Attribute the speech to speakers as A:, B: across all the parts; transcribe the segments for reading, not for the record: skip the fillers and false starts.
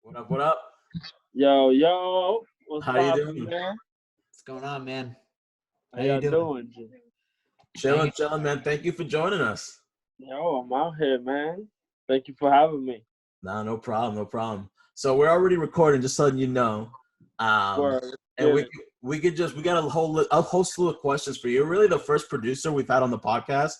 A: What up? What up?
B: Yo, what's
A: How you
B: poppin',
A: doing?
B: man?
C: What's going on, man?
B: How
C: you
B: y'all
C: doing?
B: doing?
A: Chilling, man. Thank you for joining us.
B: Yo, I'm out here, man. Thank you for having me.
A: Nah, no problem. So we're already recording, just letting you know.
B: Word.
A: And
B: Yeah.
A: we got a whole slew of questions for you. You're really the first producer we've had on the podcast.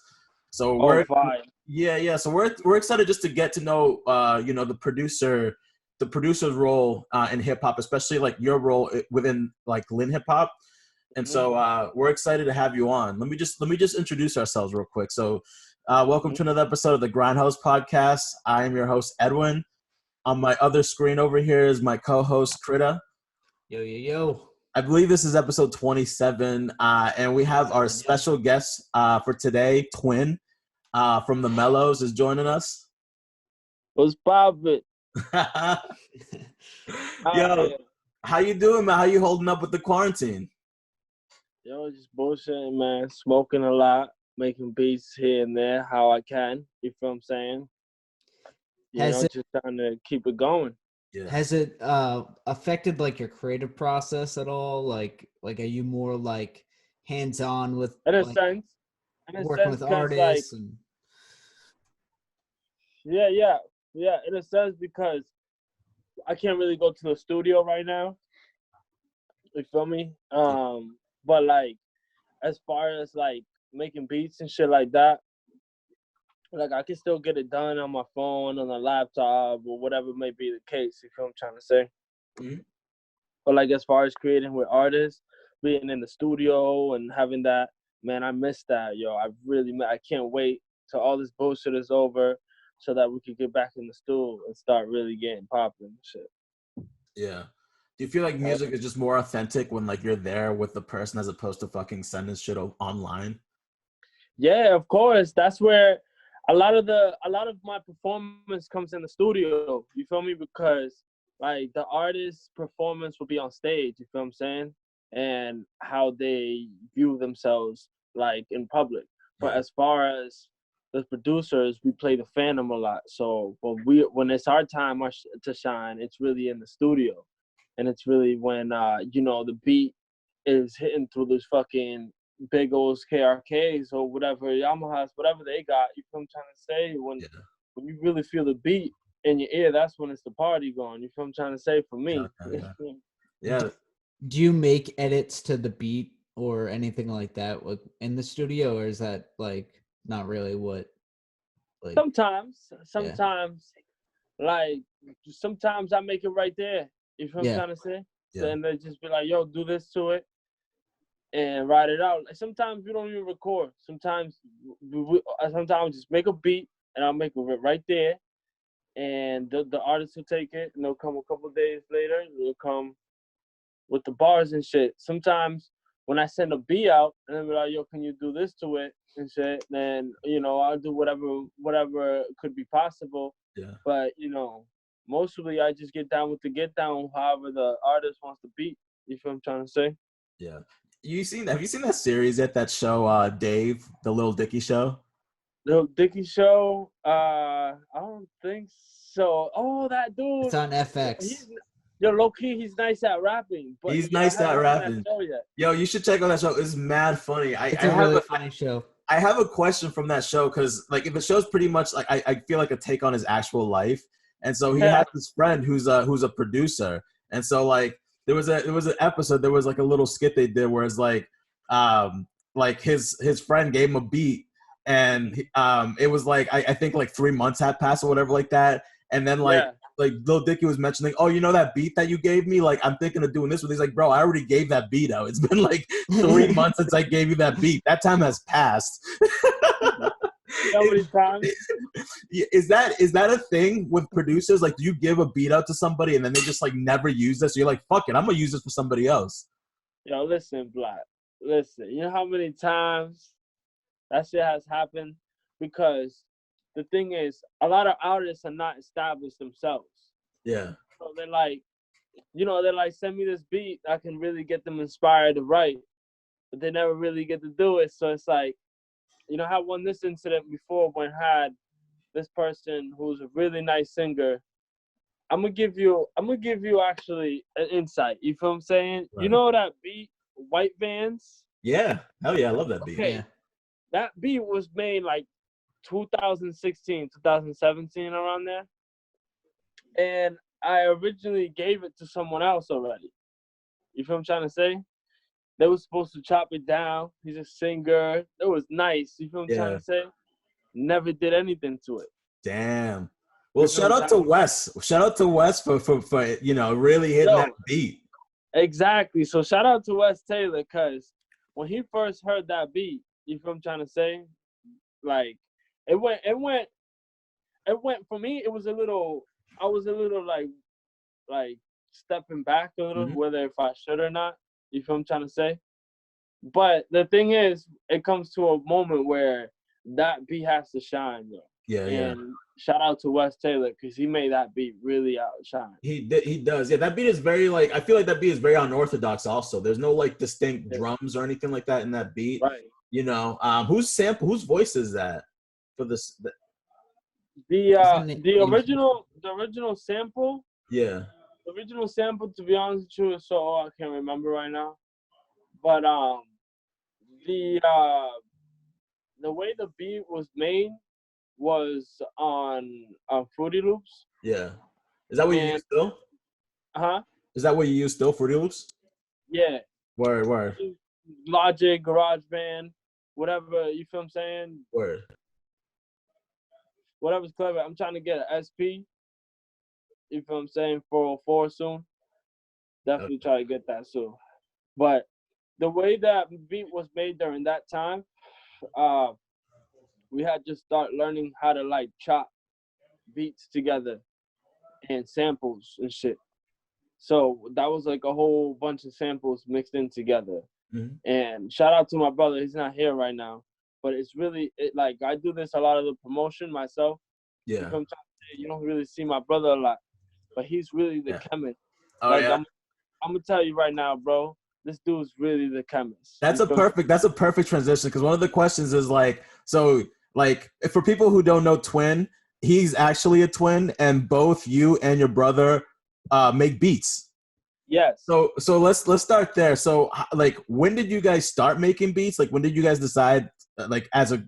A: So we're
B: Fine.
A: yeah. So we're excited just to get to know the producer's role in hip hop, especially like your role within like Lin hip hop. And so we're excited to have you on. Let me just introduce ourselves real quick. So welcome to another episode of the Grindhouse Podcast. I am your host, Edwin. On my other screen over here is my co-host, Krita.
C: Yo.
A: I believe this is episode 27, and we have our special guest for today, Twin, from the Mellows, is joining us.
B: What's poppin'?
A: Yo, how you doing, man? How you holding up with the quarantine?
B: Yo, just bullshitting, man. Smoking a lot, making beats here and there, how I can. You feel what I'm saying? Just trying to keep it going.
A: Yeah.
C: Has it affected like your creative process at all? Like are you more like hands-on with
B: In a
C: like,
B: sense,
C: working with artists?
B: Like, yeah. In a sense, because I can't really go to the studio right now. You feel me? But like, as far as like making beats and shit like that, like I can still get it done on my phone, on a laptop, or whatever may be the case. You feel what I'm trying to say?
A: Mm-hmm.
B: But like as far as creating with artists, being in the studio and having that, man, I miss that, yo. I can't wait till all this bullshit is over, so that we could get back in the studio and start really getting popping and shit.
A: Yeah. Do you feel like music is just more authentic when like you're there with the person as opposed to fucking sending shit online?
B: Yeah, of course. That's where a lot of my performance comes in the studio. You feel me? Because like the artist's performance will be on stage. You feel what I'm saying? And how they view themselves like in public. But as far as the producers, we play the Phantom a lot. So, but when it's our time to shine, it's really in the studio, and it's really when the beat is hitting through this fucking big old KRKs or whatever, Yamahas, whatever they got. You feel what I'm trying to say? When you really feel the beat in your ear, that's when it's the party going. You feel what I'm trying to say for me?
A: Yeah.
C: Do you make edits to the beat or anything like that in the studio, or is that like not really what? Like,
B: sometimes, like sometimes I make it right there. You feel what I'm trying to say?
A: Yeah.
B: So, and they just be like, "Yo, do this to it." And write it out. Sometimes we don't even record. Sometimes sometimes just make a beat and I'll make it right there. And the artist will take it and they'll come a couple of days later. They'll come with the bars and shit. Sometimes when I send a beat out and they'll be like, "Yo, can you do this to it?" and shit, then I'll do whatever could be possible.
A: Yeah.
B: But mostly I just get down with the get down, however the artist wants to beat. You feel what I'm trying to say?
A: Yeah. Have you seen that series yet? That show, Dave, the Lil Dicky show?
B: Lil Dicky show? I don't think so. Oh, that dude.
C: It's on FX.
B: Low key, he's nice at rapping. But
A: he's nice at rapping. Yo, you should check out that show. It's mad funny.
C: It's a really funny show.
A: I have a question from that show because, like, if the show's pretty much like I feel like a take on his actual life, and so he has this friend who's a producer, and so like. There was an episode. There was like a little skit they did where it's like his friend gave him a beat, and it was like I think like 3 months had passed or whatever like that, and then like Lil Dicky was mentioning, oh, you know that beat that you gave me? Like I'm thinking of doing this with. He's like, bro, I already gave that beat out. It's been like 3 months since I gave you that beat. That time has passed.
B: How many times?
A: Is that a thing with producers? Like, do you give a beat out to somebody and then they just like never use this? So you're like, fuck it, I'm gonna use this for somebody else.
B: Yo, listen, Black. Listen, you know how many times that shit has happened? Because the thing is, a lot of artists are not established themselves.
A: Yeah.
B: So they're like, send me this beat. I can really get them inspired to write, but they never really get to do it. So it's like, I had this incident before when I had this person who's a really nice singer I'm gonna give you actually an insight. You feel what I'm saying?
A: Right.
B: You know that beat, White Vans?
A: Yeah. Hell yeah, I love that beat.
B: Okay.
C: Yeah.
B: That beat was made like 2016, 2017, around there. And I originally gave it to someone else already. You feel what I'm trying to say? They were supposed to chop it down. He's a singer. It was nice. You feel what I'm trying to say? Never did anything to it.
A: Damn. Well,
B: You feel
A: shout
B: what I'm
A: out to
B: trying to
A: Wes. Shout out to Wes for really hitting that beat.
B: Exactly. So shout out to Wes Taylor, because when he first heard that beat, you feel what I'm trying to say? Like it went for me, it was a little, I was a little like stepping back a little, whether if I should or not. You feel what I'm trying to say? But the thing is, it comes to a moment where that beat has to shine, yo.
A: Yeah,
B: and shout out to Wes Taylor, because he made that beat really outshine.
A: He does. Yeah, that beat is very like, I feel like that beat is very unorthodox also. There's no like distinct drums or anything like that in that beat.
B: Right.
A: You know, whose voice is that for this?
B: The original sample.
A: Yeah.
B: The original sample, to be honest with you, is so old I can't remember right now. But the way the beat was made was on Fruity Loops.
A: Yeah. Is that what you use still?
B: Huh?
A: Is that what you use still, Fruity Loops?
B: Yeah.
A: Word.
B: Logic, GarageBand, whatever, you feel what I'm saying?
A: Word.
B: Whatever's clever. I'm trying to get an SP. You feel what I'm saying? 404 soon. Definitely try to get that soon. But the way that beat was made during that time, we had to start learning how to like chop beats together and samples and shit. So that was like a whole bunch of samples mixed in together. And shout out to my brother. He's not here right now, but it's really like I do this a lot of the promotion myself.
A: Yeah.
B: You don't really see my brother a lot, but he's really the chemist.
A: Oh,
B: like,
A: yeah.
B: I'm gonna tell you right now, bro. This dude's really the chemist.
A: That's a perfect transition, because one of the questions is like, so like for people who don't know Twin, he's actually a twin, and both you and your brother make beats.
B: Yes.
A: So let's start there. So like, when did you guys start making beats? Like, when did you guys decide like as a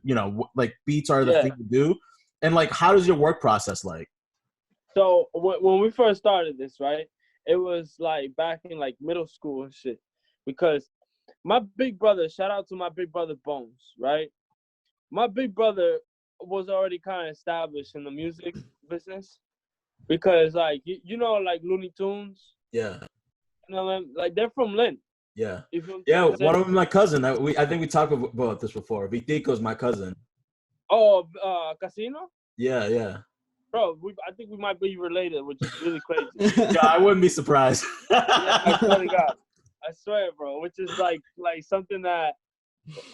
A: like beats are the thing to do, and like how does your work process like?
B: So when we first started this, right, it was like back in like middle school and shit, because my big brother, shout out to my big brother Bones, right? My big brother was already kind of established in the music business, because like you know like Looney Tunes.
A: Yeah.
B: You know, like they're from Lynn.
A: Yeah.
B: Yeah,
A: one of them, my cousin. I think we talked about this before. Vitico's my cousin.
B: Oh, Casino?
A: Yeah.
B: Bro, I think we might be related, which is really crazy.
A: Yeah, I wouldn't be surprised.
B: Yeah, I swear to God. I swear, bro. Which is like something that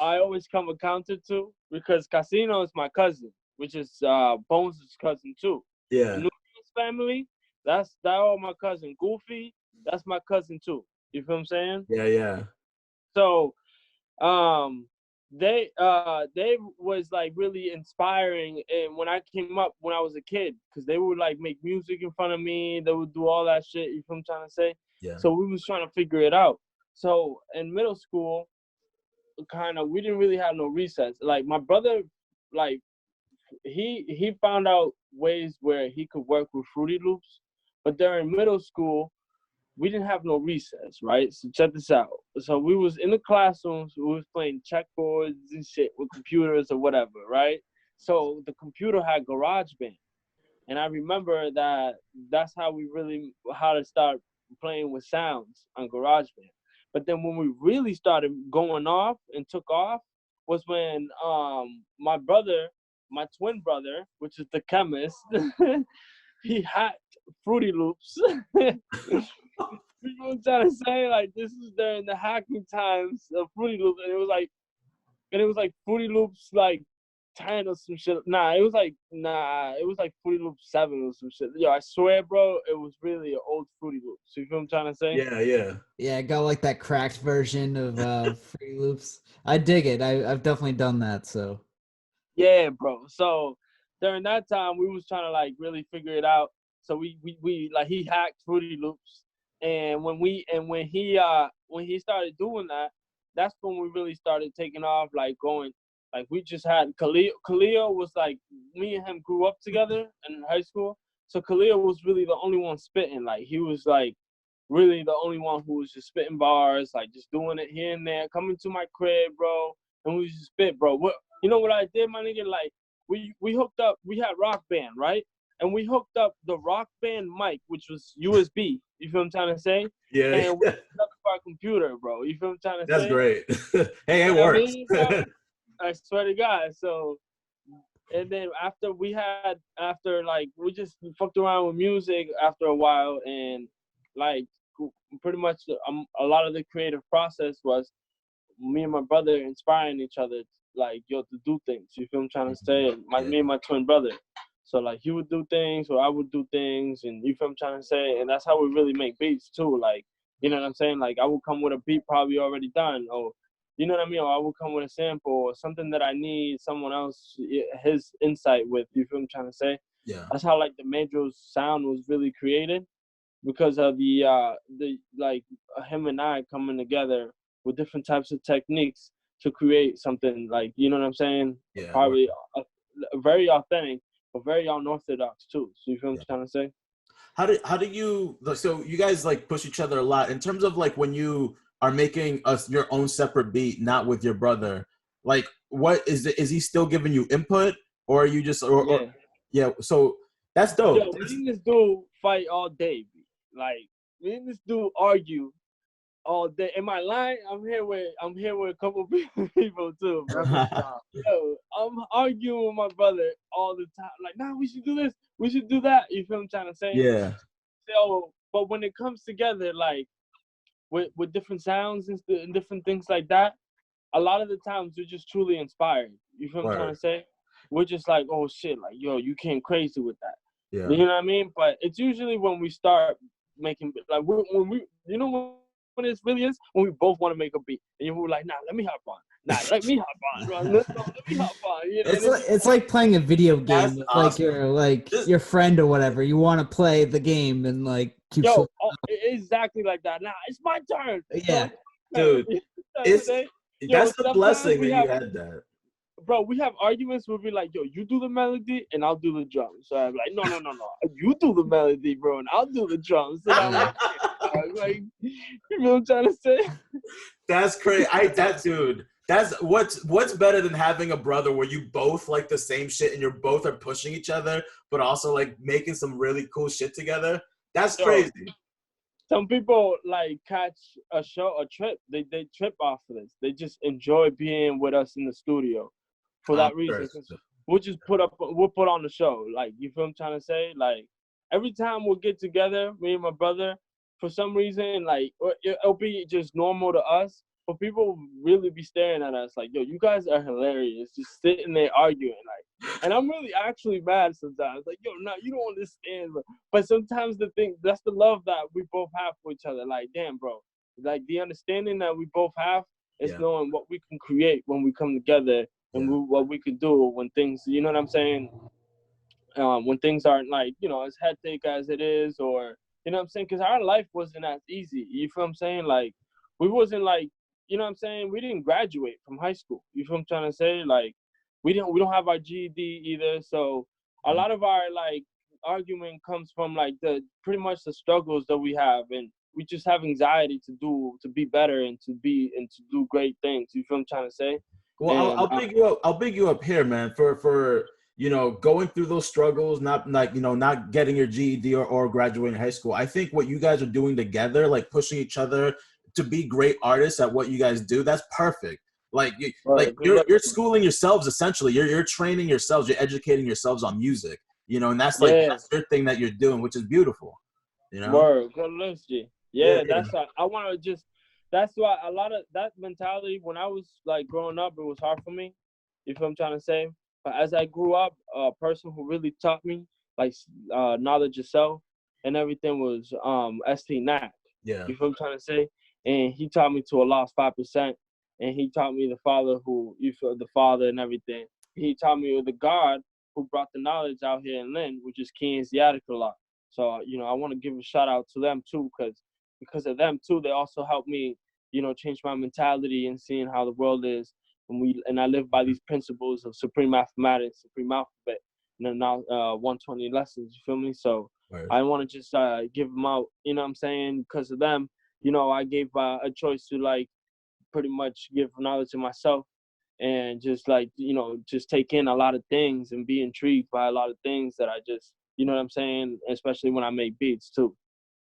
B: I always come accounted to, because Casino is my cousin, which is Bones' cousin too.
A: Yeah.
B: The Nunes family, that's all my cousin. Goofy, that's my cousin too. You feel what I'm saying?
A: Yeah.
B: So, they was like really inspiring, and when I came up when I was a kid, because they would like make music in front of me, they would do all that shit. You feel what I'm trying to say?
A: Yeah.
B: So we was trying to figure it out. So in middle school, we didn't really have no recess. Like my brother, like he found out ways where he could work with Fruity Loops, but during middle school, we didn't have no recess, right? So check this out. So we was in the classrooms, we was playing checkboards and shit with computers or whatever, right? So the computer had GarageBand. And I remember that's how to start playing with sounds on GarageBand. But then when we really started going off and took off was when my twin brother, which is the chemist, he hacked Fruity Loops. You know what I'm trying to say? Like, this is during the hacking times of Fruity Loops, and it was like Fruity Loops like 10 or some shit. It was like Fruity Loops 7 or some shit. Yo, I swear, bro, it was really an old Fruity Loops. You feel what I'm trying to say?
C: Yeah, I got like that cracked version of Fruity Loops. I dig it. I've definitely done that. So
B: yeah, bro. So during that time, we was trying to like really figure it out. So we like he hacked Fruity Loops, and when he started doing that, that's when we really started taking off, like going, like we just had Khalil was like, me and him grew up together in high school, so Khalil was really the only one spitting, like he was like really the only one who was just spitting bars, like just doing it here and there, coming to my crib, bro, and we just spit, bro. What, you know what I did, my nigga? Like we hooked up, we had Rock Band, right? And we hooked up the Rock Band mic, which was USB. You feel what I'm trying to say?
A: Yeah.
B: And we hooked up our computer, bro. You feel what I'm trying to
A: That's
B: say?
A: great. Hey, it
B: You know what I
A: works.
B: mean, bro? I swear to God. So, and then after like, we just fucked around with music after a while, and like pretty much a lot of the creative process was me and my brother inspiring each other, like, yo, to do things. You feel what I'm trying to say? Me and my twin brother. So like he would do things or I would do things, and you feel what I'm trying to say? And that's how we really make beats too. Like, you know what I'm saying? Like I would come with a beat probably already done, or you know what I mean? Or I would come with a sample or something that I need someone else, his insight with. You feel what I'm trying to say?
A: Yeah.
B: That's how like the Medros sound was really created, because of the like him and I coming together with different types of techniques to create something, like, you know what I'm saying?
A: Yeah.
B: Probably very authentic, but very unorthodox too. So you feel what I'm trying to say?
A: How do you, so you guys like push each other a lot in terms of like when you are making your own separate beat, not with your brother, like what is he still giving you input, or are you just or yeah, so that's dope.
B: Yo, me and this dude fight all day. Like me and this dude argue all day. Am I lying? I'm here with a couple people too, bro. Yo, I'm arguing with my brother all the time. Like, nah, we should do this, we should do that. You feel what I'm trying to say?
A: Yeah.
B: So, but when it comes together, like with different sounds and different things like that, a lot of the times we're just truly inspired. You feel what I'm trying to say? We're just like, oh shit, like, yo, you came crazy with that.
A: Yeah.
B: You know what I mean? But it's usually when we start making, like, when we, you know what it really is? When we both want to make a beat. And we're like, nah, let me hop on. Nah, let me hop on. Bro. No, let me hop on. You know,
C: it's like playing a video game with
A: awesome.
C: like your friend or whatever. You want to play the game and like keep
B: exactly like that. Nah, it's my turn.
C: Yeah.
A: Dude, that's the blessing that you had that.
B: Bro, we have arguments where we're like, yo, you do the melody and I'll do the drums. So I'm like, no. You do the melody, bro, and I'll do the drums. So I'm like, you know what I'm trying to say?
A: That's crazy. Dude, that's what's better than having a brother where you both like the same shit and you're both are pushing each other, but also like making some really cool shit together. That's crazy.
B: Some people like catch a trip. They trip off of this. They just enjoy being with us in the studio for that reason. We'll just put on the show. Like, you feel what I'm trying to say? Like, every time we'll get together, me and my brother, for some reason, like, it'll be just normal to us, but people will really be staring at us like, yo, you guys are hilarious, just sitting there arguing, like, and I'm really actually mad sometimes, like, yo, no, you don't understand, but sometimes that's the love that we both have for each other. Like, damn, bro, like the understanding that we both have is knowing what we can create when we come together, and what we could do when things, you know what I'm saying, when things aren't, like, you know, as hectic as it is, or, you know what I'm saying, because our life wasn't as easy. You feel what I'm saying? Like, we wasn't like, you know what I'm saying, we didn't graduate from high school. You feel what I'm trying to say? Like, we don't have our GED either. So a lot of our like argument comes from like pretty much the struggles that we have, and we just have anxiety to be better and to do great things. You feel what I'm trying to say?
A: Well, I'll big you up here, man, for you know, going through those struggles, not getting your GED or graduating high school. I think what you guys are doing together, like pushing each other to be great artists at what you guys do, that's perfect. Like, you're schooling yourselves essentially. You're training yourselves. You're educating yourselves on music. You know, and that's like that's your thing that you're doing, which is beautiful. You know.
B: Word, good looks, G. Yeah, that's I want to just. That's why a lot of that mentality when I was like growing up, it was hard for me. You feel what I'm trying to say? But as I grew up, a person who really taught me like knowledge of self and everything was St. Knack.
A: Yeah.
B: You feel what I'm trying to say? And he taught me to a lost 5%. And he taught me the Father and everything. He taught me the God who brought the knowledge out here in Lynn, which is Key and Seattle a lot. So, you know, I want to give a shout out to them too, because of them too, they also helped me, you know, change my mentality and seeing how the world is. And I live by these principles of supreme mathematics, supreme alphabet, and then now 120 lessons. You feel me? So
A: Word.
B: I want to just give them out. You know what I'm saying? Because of them, you know, I gave a choice to like pretty much give knowledge to myself and just like, you know, just take in a lot of things and be intrigued by a lot of things that I just, you know what I'm saying? Especially when I make beats too.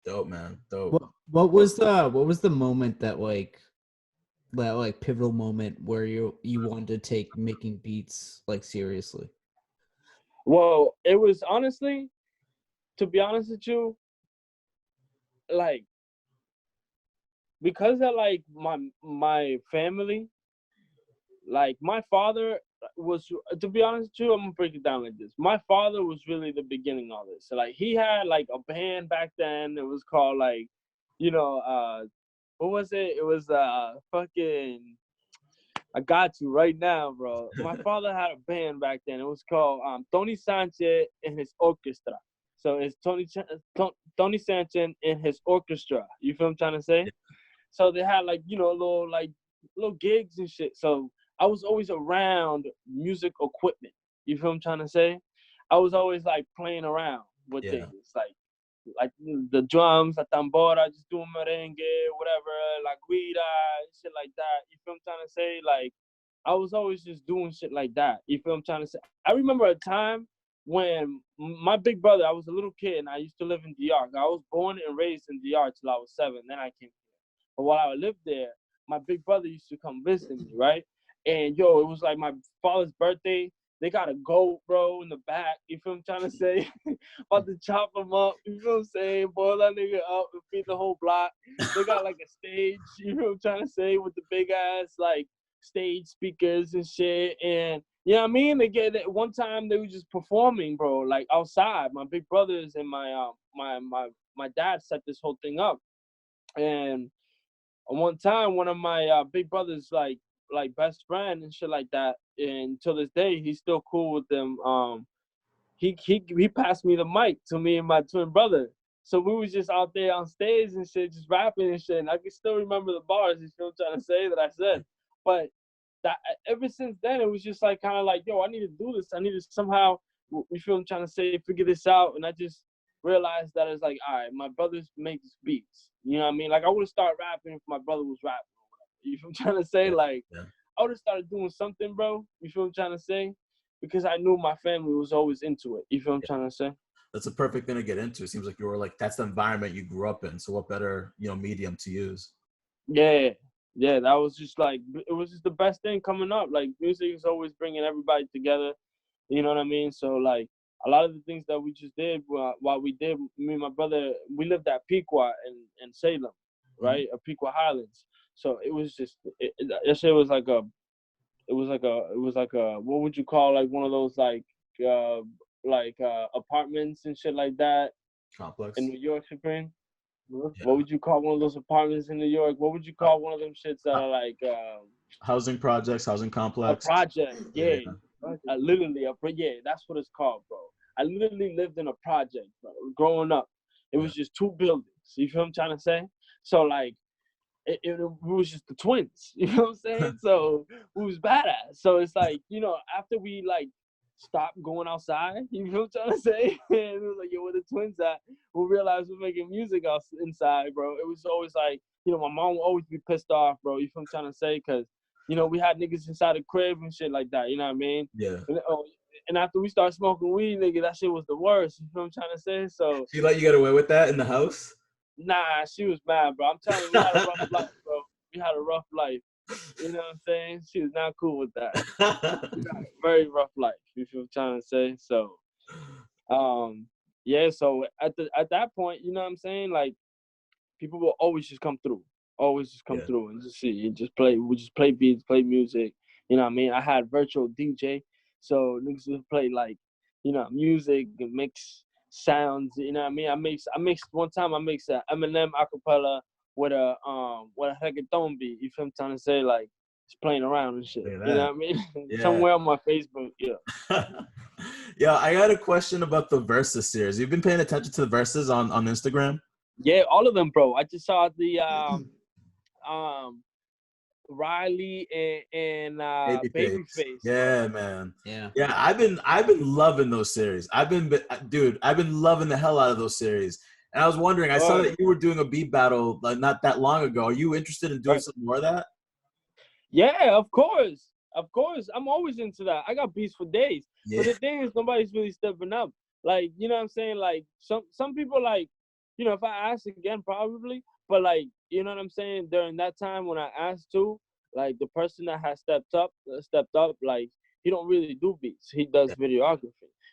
A: Dope, man. Dope.
C: What was the moment that like pivotal moment where you wanted to take making beats like seriously?
B: Well, it was honestly, to be honest with you, like, because of like my family, like my father was, to be honest with you, I'm gonna break it down like this. My father was really the beginning of this. So like he had like a band back then. It was called like, you know, what was it? It was fucking, I got you right now, bro. My father had a band back then. It was called Tony Sanchez and his orchestra. So it's Tony Sanchez and his orchestra. You feel what I'm trying to say? So they had like, you know, little gigs and shit. So I was always around music equipment. You feel what I'm trying to say? I was always like playing around with things. Like the drums, la tambora, just doing merengue, whatever, la guira, shit like that. You feel what I'm trying to say? Like, I was always just doing shit like that. You feel what I'm trying to say? I remember a time when my big brother, I was a little kid and I used to live in DR. I was born and raised in DR till I was 7. Then I came here. But while I lived there, my big brother used to come visit me, right? And yo, it was like my father's birthday. They got a goat, bro, in the back. You feel what I'm trying to say? About to chop him up. You feel what I'm saying? Boil that nigga up and feed the whole block. They got like a stage, you know what I'm trying to say, with the big ass like stage speakers and shit. And you know what I mean? They get it. One time they were just performing, bro, like outside. My big brothers and my dad set this whole thing up. And one time, one of my big brothers, like best friend and shit like that, and till this day, he's still cool with them. He passed me the mic to me and my twin brother. So we was just out there on stage and shit, just rapping and shit. And I can still remember the bars, you feel what I'm trying to say, that I said. But that ever since then, it was just like kind of like, yo, I need to do this. I need to somehow, you feel what I'm trying to say, figure this out. And I just realized that it's like, all right, my brothers make beats. You know what I mean? Like I would have started rapping if my brother was rapping. You feel what I'm trying to say? Like I would have started doing something, bro. You feel what I'm trying to say? Because I knew my family was always into it. You feel what I'm trying to say?
A: That's a perfect thing to get into. It seems like you were like, that's the environment you grew up in. So what better, you know, medium to use?
B: Yeah. Yeah, that was just like, it was just the best thing coming up. Like music is always bringing everybody together. You know what I mean? So like a lot of the things that we just did while we did, me and my brother, we lived at Pequot in Salem, right? Pequot Highlands. So it was just, that shit was like it was like a, what would you call like one of those like apartments and shit like that.
A: Complex.
B: In New York, Supreme. Yeah. What would you call one of those apartments in New York? What would you call one of them shits that are like
A: housing projects, housing complex?
B: A project, yeah. Literally, that's what it's called, bro. I literally lived in a project, bro. Growing up, it was just 2 buildings. You feel what I'm trying to say? So like, it was just the twins. You know what I'm saying? So we was badass. So it's like, you know, after we like stopped going outside, you know what I'm trying to say? And it was like, yo, where the twins at? We realized we're making music inside, bro. It was always like, you know, my mom would always be pissed off, bro. You feel what I'm trying to say? Because, you know, we had niggas inside the crib and shit like that. You know what I mean?
A: Yeah.
B: And after we started smoking weed, nigga, that shit was the worst. You know what I'm trying to say? So
A: she let you get away with that in the house?
B: Nah, she was mad, bro. I'm telling you, we had a rough life, bro. We had a rough life. You know what I'm saying? She was not cool with that. We had a very rough life. You feel what I'm trying to say? So, yeah. So at that point, you know what I'm saying? Like, people will always just come through, through and just see and just play. We just play beats, play music. You know what I mean? I had virtual DJ, so niggas would play like, you know, music and mix sounds. You know what I mean? I mixed one time. I mixed a Eminem acapella with a reggaeton beat. You feel what I'm trying to say? Like, It's playing around and shit.
A: Look
B: You
A: at
B: know
A: that.
B: what I mean?
A: Yeah.
B: Somewhere on my Facebook. Yeah.
A: Yeah, I got a question about the Versus series. You've been paying attention to the Versus on Instagram?
B: Yeah, all of them, bro. I just saw the Riley and
A: Babyface.
B: Babyface, bro.
A: Yeah, man.
C: Yeah.
A: Yeah, I've been loving those series. I've been loving the hell out of those series. And I was wondering, I saw that you were doing a beat battle like not that long ago. Are you interested in doing some more of that?
B: Yeah, of course. Of course. I'm always into that. I got beats for days.
A: Yeah.
B: But the thing is, nobody's really stepping up. Like, you know what I'm saying? Like, some people, like, you know, if I ask again, probably. But, like, you know what I'm saying? During that time when I asked to, like, the person that has stepped up, like, he don't really do beats. He does videography.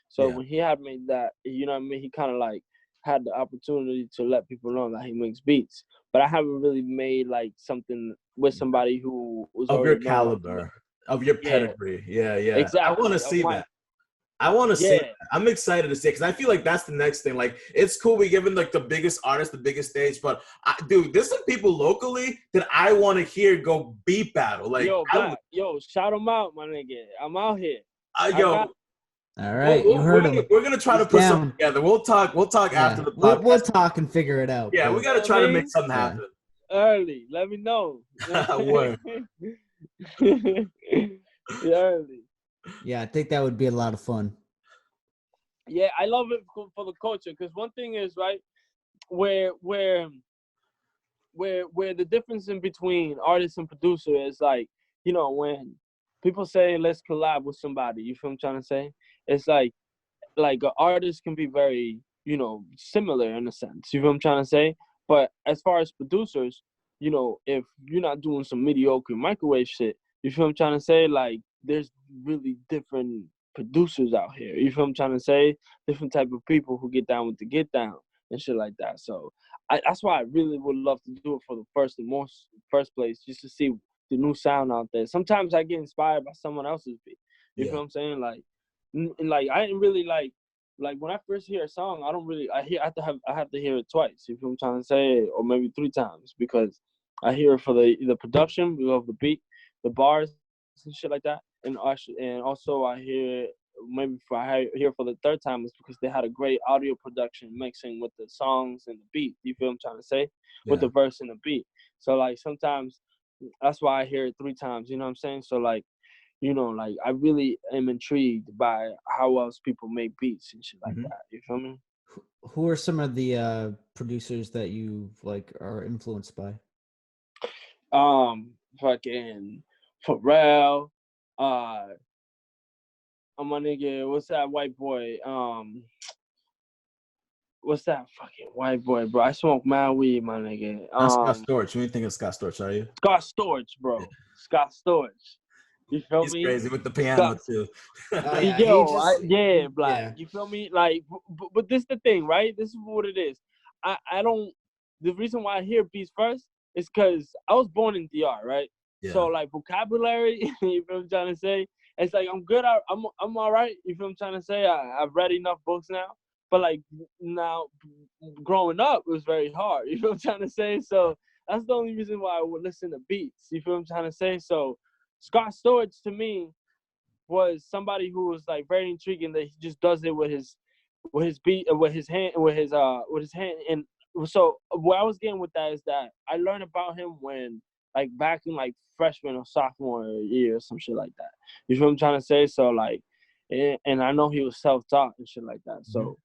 B: So when he had made that, you know what I mean? He kind of, like, had the opportunity to let people know that he makes beats. But I haven't really made, like, something with somebody who was
A: Of your
B: already
A: caliber, of your pedigree. Yeah.
B: Exactly.
A: I want to see that. I want to see that. I'm excited to see it because I feel like that's the next thing. Like, it's cool we giving like the biggest artist the biggest stage, but dude, there's some people locally that I want to hear go beat battle. Like,
B: yo, shout them out, my nigga. I'm out here.
C: All right, you heard him.
A: We're gonna try to put something together. We'll talk after the podcast.
C: We'll talk and figure it out.
A: Yeah, we gotta try to make something happen.
B: Early, let me know.
A: Word.
B: Early.
C: Yeah, I think that would be a lot of fun.
B: Yeah, I love it for the culture because one thing is right where the difference in between artist and producer is like, you know, when people say let's collab with somebody, you feel what I'm trying to say? It's like an artist can be very, you know, similar in a sense. You feel what I'm trying to say? But as far as producers, you know, if you're not doing some mediocre microwave shit, you feel what I'm trying to say? Like, there's really different producers out here. You feel what I'm trying to say? Different type of people who get down with the get down and shit like that. So that's why I really would love to do it for the first place, just to see the new sound out there. Sometimes I get inspired by someone else's beat. You feel what I'm saying? Like I didn't really like when I first hear a song, I have to hear it twice. You feel what I'm trying to say? Or maybe 3 times because I hear it for the production, we love the beat, the bars and shit like that. And also I hear I hear for the 3rd time is because they had a great audio production mixing with the songs and the beat. You feel what I'm trying to say? With the verse and the beat. So like sometimes that's why I hear it 3 times. You know what I'm saying? So like, you know, like I really am intrigued by how else people make beats and shit like that. You feel me?
C: Who are some of the producers that you like are influenced by?
B: Fucking Pharrell, my nigga, what's that white boy? What's that fucking white boy, bro? I smoke mad weed, my nigga.
A: Scott Storch. What do you think of Scott Storch, are you?
B: Scott Storch, bro. Yeah. Scott Storch. You feel
A: He's
B: me?
A: Crazy with the piano too.
B: Black. You feel me? Like, but this the thing, right? This is what it is. I don't. The reason why I hear beats first is because I was born in DR, right? Yeah. So like vocabulary, you feel what I'm trying to say? It's like I'm good. I'm all right. You feel what I'm trying to say? I've read enough books now. But like now, growing up, it was very hard. You feel what I'm trying to say? So that's the only reason why I would listen to beats. You feel what I'm trying to say? So Scott Storch to me was somebody who was like very intriguing that he just does it with his beat and with his hand. And so what I was getting with that is that I learned about him when like back in like freshman or sophomore year or some shit like that. You feel what I'm trying to say? So like, and I know he was self-taught and shit like that. So,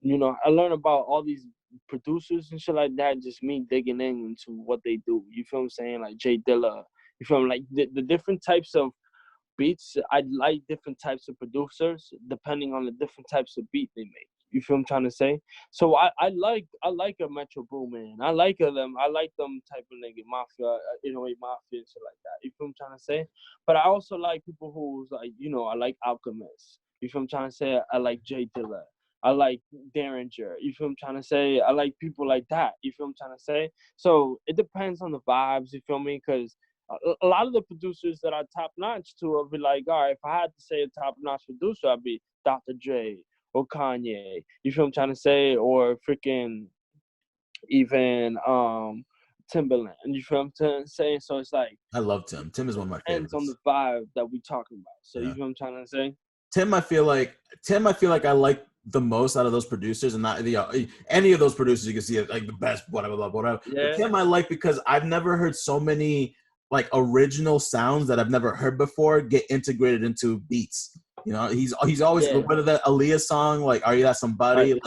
B: you know, I learned about all these producers and shit like that, just me digging into what they do. You feel what I'm saying? Like Jay Dilla. You feel me? Like the different types of beats. I like different types of producers depending on the different types of beat they make. You feel what I'm trying to say? So I like a Metro Boomin. I like them type of nigga, Mafia, Mafia and shit like that. You feel what I'm trying to say? But I also like people who's like, you know, I like Alchemist. You feel what I'm trying to say? I like Jay Dilla. I like Derringer. You feel what I'm trying to say? I like people like that. You feel what I'm trying to say? So it depends on the vibes, you feel me? Because a lot of the producers that are top-notch to it be like, all right, if I had to say a top-notch producer, I'd be Dr. Dre or Kanye. You feel what I'm trying to say? Or freaking even Timberland. You feel what I'm saying? So it's like
A: I love Tim. Tim is one of my favorites.
B: depends on the vibe that we talking about. So
A: Yeah.
B: you feel what I'm trying to say?
A: Tim, I feel like I like the most out of those producers, and not any of those producers you can see like the best, whatever.
B: Yeah.
A: But Tim, I like because I've never heard so many like original sounds that I've never heard before get integrated into beats. You know, he's always whether that Aaliyah song, like "Are You That Somebody,"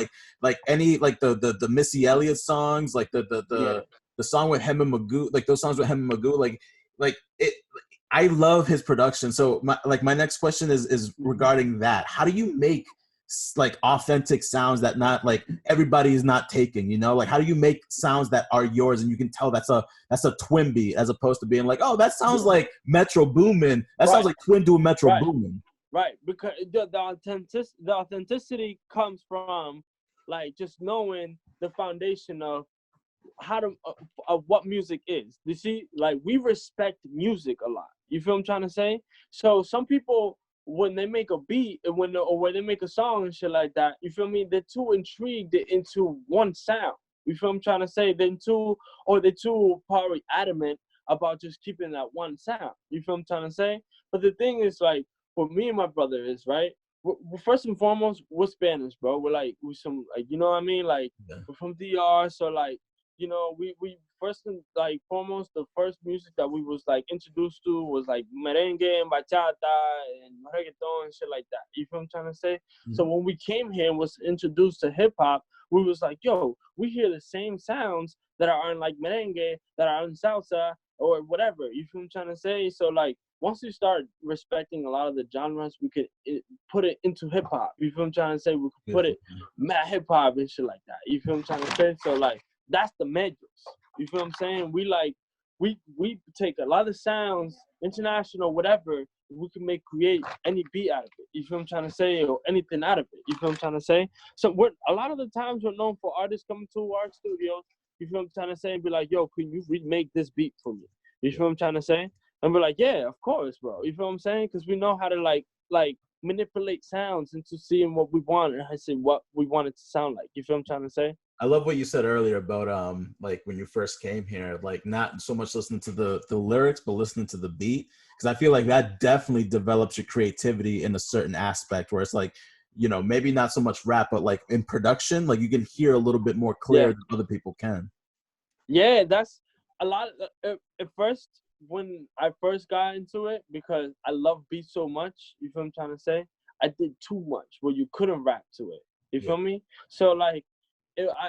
A: like any like the Missy Elliott songs, like the song with him and Magoo, like those songs with him and Magoo, like it. I love his production. So my next question is regarding that. How do you make like authentic sounds that not like everybody is not taking, you know? Like how do you make sounds that are yours and you can tell that's a twin beat as opposed to being like, oh, that sounds like Metro Boomin. That sounds like Twin doing Metro Boomin.
B: Right, because the authenticity comes from like just knowing the foundation of how to of what music is. You see, like we respect music a lot. You feel what I'm trying to say? So some people, when they make a beat and when they make a song and shit like that, you feel me? They're too intrigued into one sound. You feel what I'm trying to say? They're too probably adamant about just keeping that one sound. You feel what I'm trying to say? But the thing is, like, for me and my brother is, right, we're first and foremost, we're Spanish, bro. We're some, like, you know what I mean? Like, we're from DR, so, like, you know, we first and, like, foremost, the first music that we was, like, introduced to was, like, merengue and bachata and reggaeton and shit like that. You feel what I'm trying to say? Mm-hmm. So when we came here and was introduced to hip-hop, we was like, yo, we hear the same sounds that are in, like, merengue, that are in salsa, or whatever. You feel what I'm trying to say? So, like, once we start respecting a lot of the genres, we could put it into hip hop. You feel what I'm trying to say? We could put it mad hip hop and shit like that. You feel what I'm trying to say? So like that's the measures. You feel what I'm saying? We take a lot of sounds, international, whatever. We can create any beat out of it. You feel what I'm trying to say? Or anything out of it. You feel what I'm trying to say? So a lot of the times we're known for artists coming to our studios. You feel what I'm trying to say? And be like, yo, can you remake this beat for me? You feel what I'm trying to say? And we're like, yeah, of course, bro. You feel what I'm saying? Because we know how to like manipulate sounds into seeing what we want and I say what we want it to sound like. You feel what I'm trying to say?
A: I love what you said earlier about like when you first came here, like not so much listening to the lyrics, but listening to the beat. Because I feel like that definitely develops your creativity in a certain aspect where it's like, you know, maybe not so much rap, but like in production, like you can hear a little bit more clear than other people can.
B: Yeah, that's a lot. At first, when I first got into it, because I love beats so much, you feel what I'm trying to say? I did too much where you couldn't rap to it. You feel me? So like,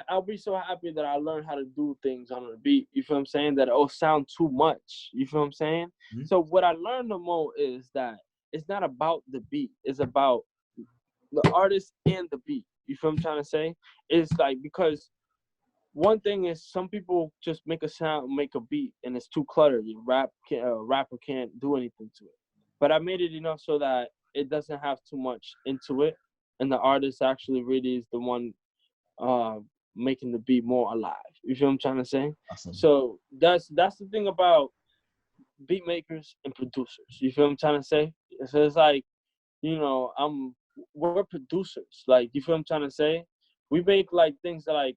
B: I'll be so happy that I learned how to do things on a beat. You feel what I'm saying? That it'll sound too much. You feel what I'm saying? Mm-hmm. So what I learned the most is that it's not about the beat. It's about the artist and the beat. You feel what I'm trying to say? It's like, because one thing is some people just make a sound, make a beat, and it's too cluttered. Rapper can't do anything to it. But I made it enough so that it doesn't have too much into it, and the artist actually really is the one making the beat more alive. You feel what I'm trying to say? Awesome. So that's the thing about beat makers and producers. You feel what I'm trying to say? So it's like, you know, we're producers. Like, you feel what I'm trying to say? We make like things that, like,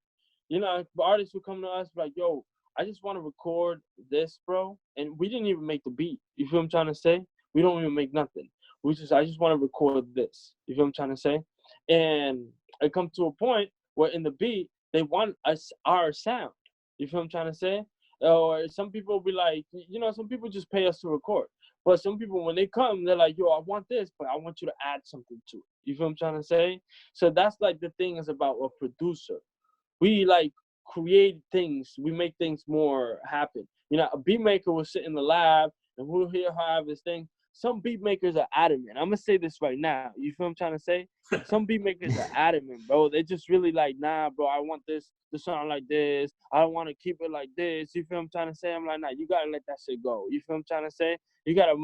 B: you know, artists would come to us like, yo, I just want to record this, bro. And we didn't even make the beat. You feel what I'm trying to say? We don't even make nothing. I just want to record this. You feel what I'm trying to say? And it comes to a point where in the beat, they want our sound. You feel what I'm trying to say? Or some people be like, you know, some people just pay us to record. But some people, when they come, they're like, yo, I want this, but I want you to add something to it. You feel what I'm trying to say? So that's like the thing is about a producer. We like create things. We make things more happen. You know, a beat maker will sit in the lab and we'll hear how have this thing. Some beat makers are adamant. I'm gonna say this right now. You feel what I'm trying to say? Some beat makers are adamant, bro. They just really like, nah, bro, I want this to sound like this. I don't want to keep it like this. You feel what I'm trying to say? I'm like, nah, you gotta let that shit go. You feel what I'm trying to say? You gotta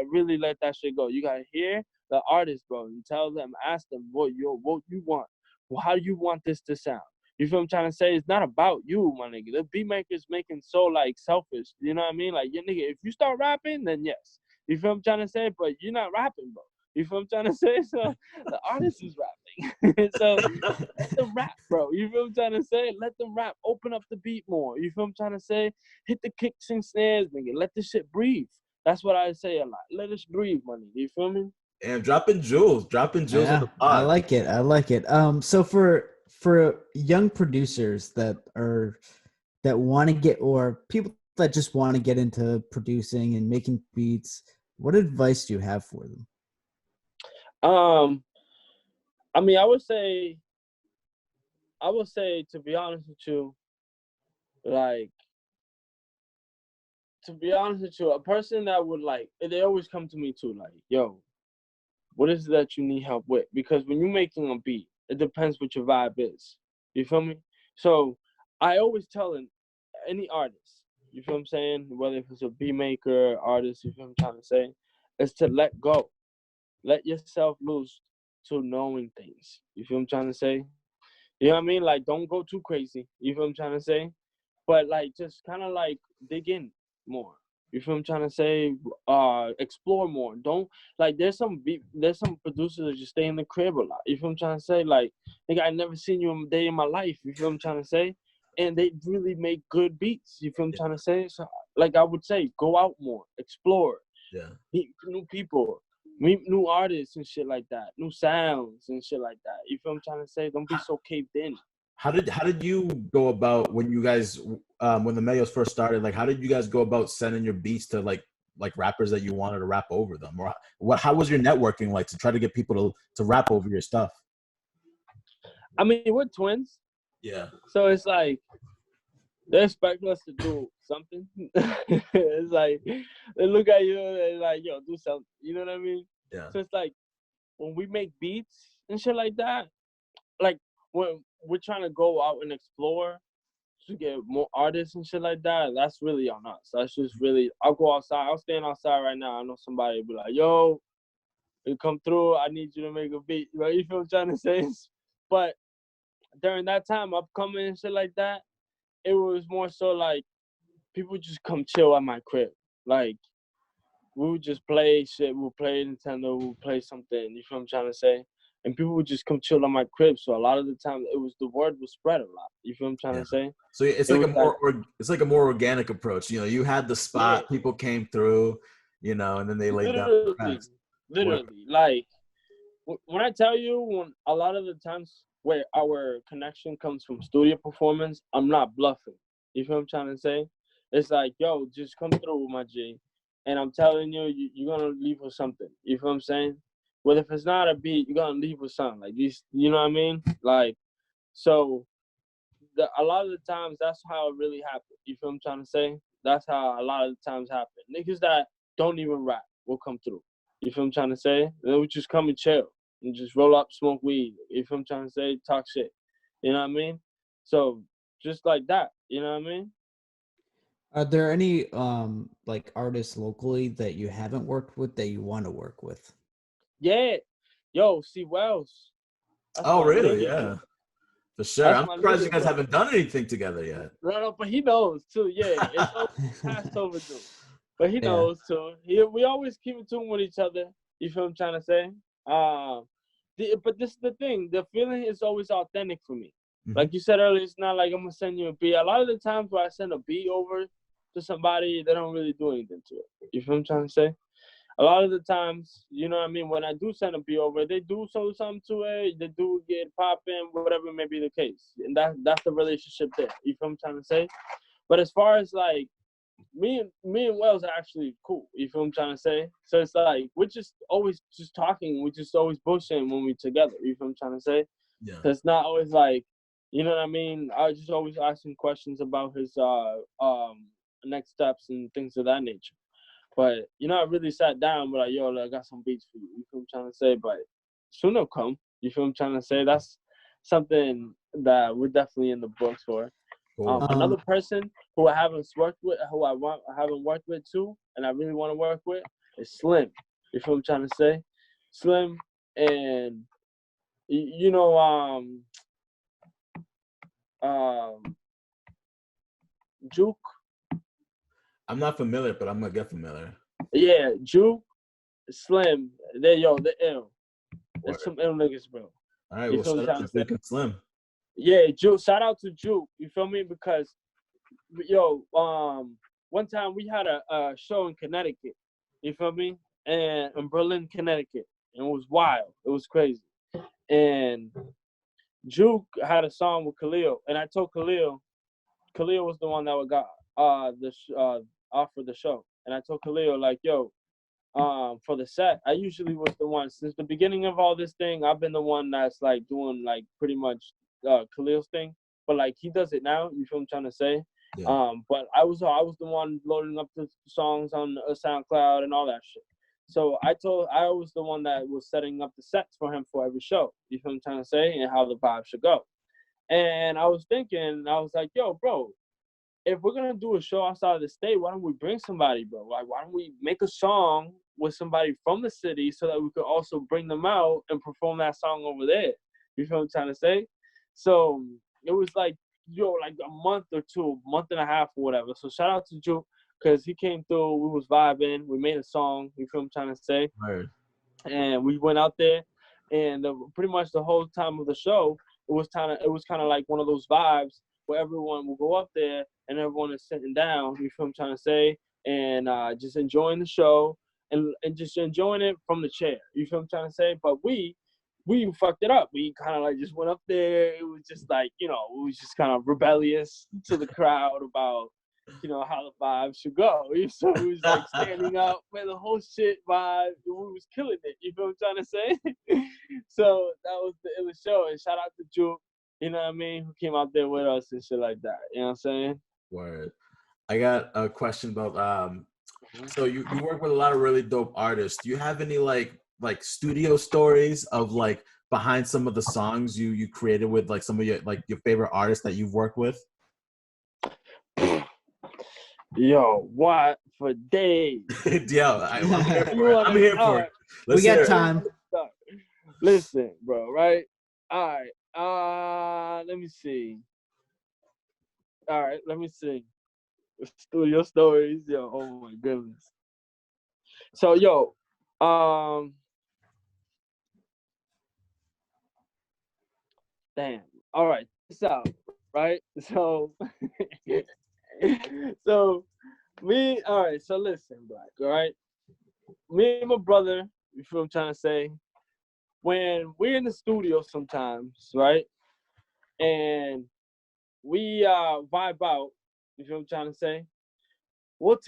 B: really let that shit go. You gotta hear the artist, bro, and tell them, ask them, what you want. Well, how do you want this to sound? You feel what I'm trying to say? It's not about you, my nigga. The beat maker's making so, like, selfish. You know what I mean? Like, yeah, nigga, if you start rapping, then yes. You feel what I'm trying to say? But you're not rapping, bro. You feel what I'm trying to say? So the artist is rapping. anything. So let them rap, bro. You feel what I'm trying to say? Let them rap. Open up the beat more. You feel what I'm trying to say? Hit the kicks and snares, nigga. Let this shit breathe. That's what I say a lot. Let us breathe, money. You feel me?
A: And dropping jewels on the
C: I
A: pod.
C: like it. I like it. So for young producers that want to get, or people that just want to get into producing and making beats, what advice do you have for them?
B: I mean, I would say, to be honest with you, like, a person that would, like, they always come to me too, like, yo, what is it that you need help with? Because when you're making a beat, it depends what your vibe is. You feel me? So I always tell any artist, you feel what I'm saying? Whether if it's a beat maker, artist, you feel what I'm trying to say, is to let go. Let yourself loose to knowing things. You feel what I'm trying to say? You know what I mean? Like, don't go too crazy. You feel what I'm trying to say? But, like, just kind of, like, dig in more. You feel what I'm trying to say? Explore more. Don't, like, there's some producers that just stay in the crib a lot. You feel what I'm trying to say? Like, nigga, I never seen you a day in my life. You feel what I'm trying to say? And they really make good beats. You feel what I'm trying to say? So, like, I would say, go out more. Explore.
A: Yeah.
B: Meet new people. Meet new artists and shit like that. New sounds and shit like that. You feel what I'm trying to say? Don't be so caved in.
A: How did you go about when you guys when the Mayos first started? Like, how did you guys go about sending your beats to like rappers that you wanted to rap over them, or how was your networking like to try to get people to rap over your stuff?
B: I mean, we're twins,
A: Yeah.
B: so it's like they expect us to do something. It's like they look at you and they're like, "Yo, do something." You know what I mean?
A: Yeah.
B: So it's like when we make beats and shit like that, like when we're trying to go out and explore to get more artists and shit like that, that's really on us. That's just really, I'll go outside. I'll stand outside right now. I know somebody will be like, yo, you come through. I need you to make a beat. Right? You feel what I'm trying to say? But during that time, upcoming and shit like that, it was more so like people just come chill at my crib. Like, we would just play shit. We'll play Nintendo. We'll play something. You feel what I'm trying to say? And people would just come chill on my crib. So a lot of the time, the word was spread a lot. You feel what I'm trying to say?
A: So it's like a more organic approach. You know, you had the spot, people came through, you know, and then they laid down the tracks.
B: Literally, like when I tell you, when a lot of the times where our connection comes from studio performance, I'm not bluffing. You feel what I'm trying to say? It's like, yo, just come through, my G, and I'm telling you, you're gonna leave with something. You feel what I'm saying? Well, if it's not a beat, you're gonna leave with something like these. You know what I mean? Like, so a lot of the times that's how it really happens. You feel what I'm trying to say? That's how a lot of the times happen. Niggas that don't even rap will come through. You feel what I'm trying to say? They would just come and chill and just roll up, smoke weed. You feel what I'm trying to say? Talk shit. You know what I mean? So just like that. You know what I mean?
C: Are there any like artists locally that you haven't worked with that you want to work with?
B: Yeah. Yo, C. Wells.
A: Oh, really? Yeah. For sure.
B: That's
A: I'm surprised you guys haven't done anything together yet.
B: No, but he knows too. Yeah, it's always passed overdue. But he knows too. We always keep in tune with each other. You feel what I'm trying to say? But this is the thing. The feeling is always authentic for me. Mm-hmm. Like you said earlier, it's not like I'm gonna send you a beat. A lot of the times where I send a beat over to somebody, they don't really do anything to it. You feel what I'm trying to say? A lot of the times, you know what I mean, when I do send a beat over, they do something to it, they do get popping, whatever may be the case. And that's the relationship there. You feel what I'm trying to say? But as far as like me and Wells are actually cool. You feel what I'm trying to say? So it's like we're just always just talking, we're just always bullshitting when we're together. You feel what I'm trying to say? Yeah. So it's not always like, you know what I mean? I just always asking questions about his next steps and things of that nature. But, you know, I really sat down, but like, yo, I got some beats for you. You feel what I'm trying to say? But soon they'll come. You feel what I'm trying to say? That's something that we're definitely in the books for. Cool. Another person who I haven't worked with, too, and I really want to work with, is Slim. You feel what I'm trying to say? Slim and, you know, Juke.
A: I'm not familiar, but I'm gonna get familiar.
B: Yeah, Juke, Slim, they're ill. There's some ill niggas, bro.
A: All right,
B: You
A: well,
B: feel me?
A: shout out to Duke and Slim.
B: Yeah, Juke. Shout out to Juke. You feel me? Because yo, one time we had a show in Connecticut. You feel me? And in Berlin, Connecticut, and it was wild. It was crazy. And Juke had a song with Khalil, and I told Khalil was the one that got offered the show, and I told Khalil like, yo, for the set, I usually was the one since the beginning of all this thing. I've been the one that's like doing like pretty much Khalil's thing, but like he does it now. You feel what I'm trying to say?
A: Yeah.
B: But I was the one loading up the songs on SoundCloud and all that shit. So I was the one that was setting up the sets for him for every show. You feel what I'm trying to say? And how the vibe should go. And I was thinking, I was like, yo, bro, if we're gonna do a show outside of the state, why don't we bring somebody, bro? Like, why don't we make a song with somebody from the city so that we could also bring them out and perform that song over there? You feel what I'm trying to say? So it was like, like a month or two, month and a half or whatever. So shout out to Juke because he came through. We was vibing. We made a song. You feel what I'm trying to say?
A: Right.
B: And we went out there, and pretty much the whole time of the show, it was kind of like one of those vibes where everyone will go up there and everyone is sitting down. You feel what I'm trying to say? And just enjoying the show and just enjoying it from the chair. You feel what I'm trying to say? But we fucked it up. We kind of like just went up there. It was just like, it was just kind of rebellious to the crowd about, how the vibe should go. So it was like standing up, man, the whole shit vibe. We was killing it. You feel what I'm trying to say? So that was the show. And shout out to Juke, you know what I mean, who came out there with us and shit like that. You know what I'm saying?
A: Word. I got a question about so you work with a lot of really dope artists. Do you have any like studio stories of like behind some of the songs you created with like some of your favorite artists that you've worked with?
B: Yo, what for days?
A: Yo, I'm here for it. I'm here for it.
C: We got time.
B: Listen, bro, right? All right. Let me see. All right, let me see. Studio stories, yo. Oh my goodness. So, yo, damn. All right, this out, right? So, all right. So listen, Black. All right. Me and my brother. You feel what I'm trying to say? When we're in the studio sometimes, right? And we vibe out, you feel what I'm trying to say? We'll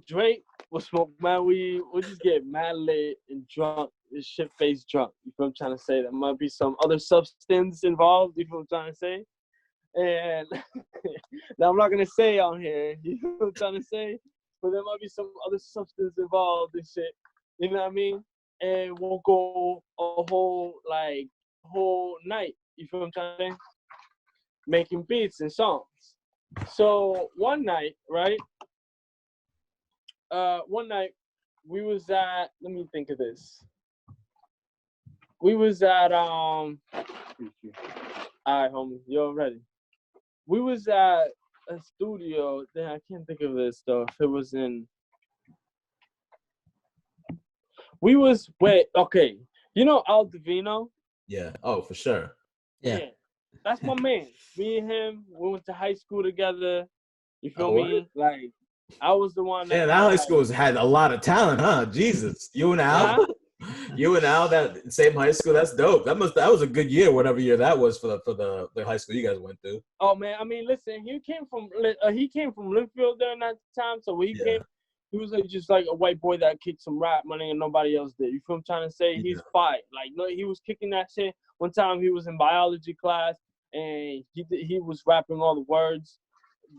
B: drink, we'll smoke mad weed, we'll just get mad lit and drunk, and shit face drunk. You feel what I'm trying to say? There might be some other substance involved, you feel what I'm trying to say? And now I'm not gonna say on here, you know what I'm trying to say? But there might be some other substance involved and shit. You know what I mean? And we'll go a whole night. You feel what I'm trying to say? Making beats and songs. So one night, right? One night we was at. Let me think of this. We was at All right, homie, you're ready. We was at a studio. I can't think of this though. If it was in. Okay. You know Al Divino?
A: Yeah. Oh, for sure.
C: Yeah.
B: That's my man. Me and him, we went to high school together. You feel me?
A: Word?
B: Like, I was the one that.
A: Yeah, that high school had a lot of talent, huh? Jesus. You and Al? You and Al, that same high school? That's dope. That was a good year, whatever year that was for the high school you guys went to.
B: Oh man, I mean, listen, he came from Linfield during that time, so when he came, he was like just like a white boy that kicked some rap money and nobody else did. You feel what I'm trying to say? He's fire. Like, no, he was kicking that shit. One time he was in biology class and he was rapping all the words,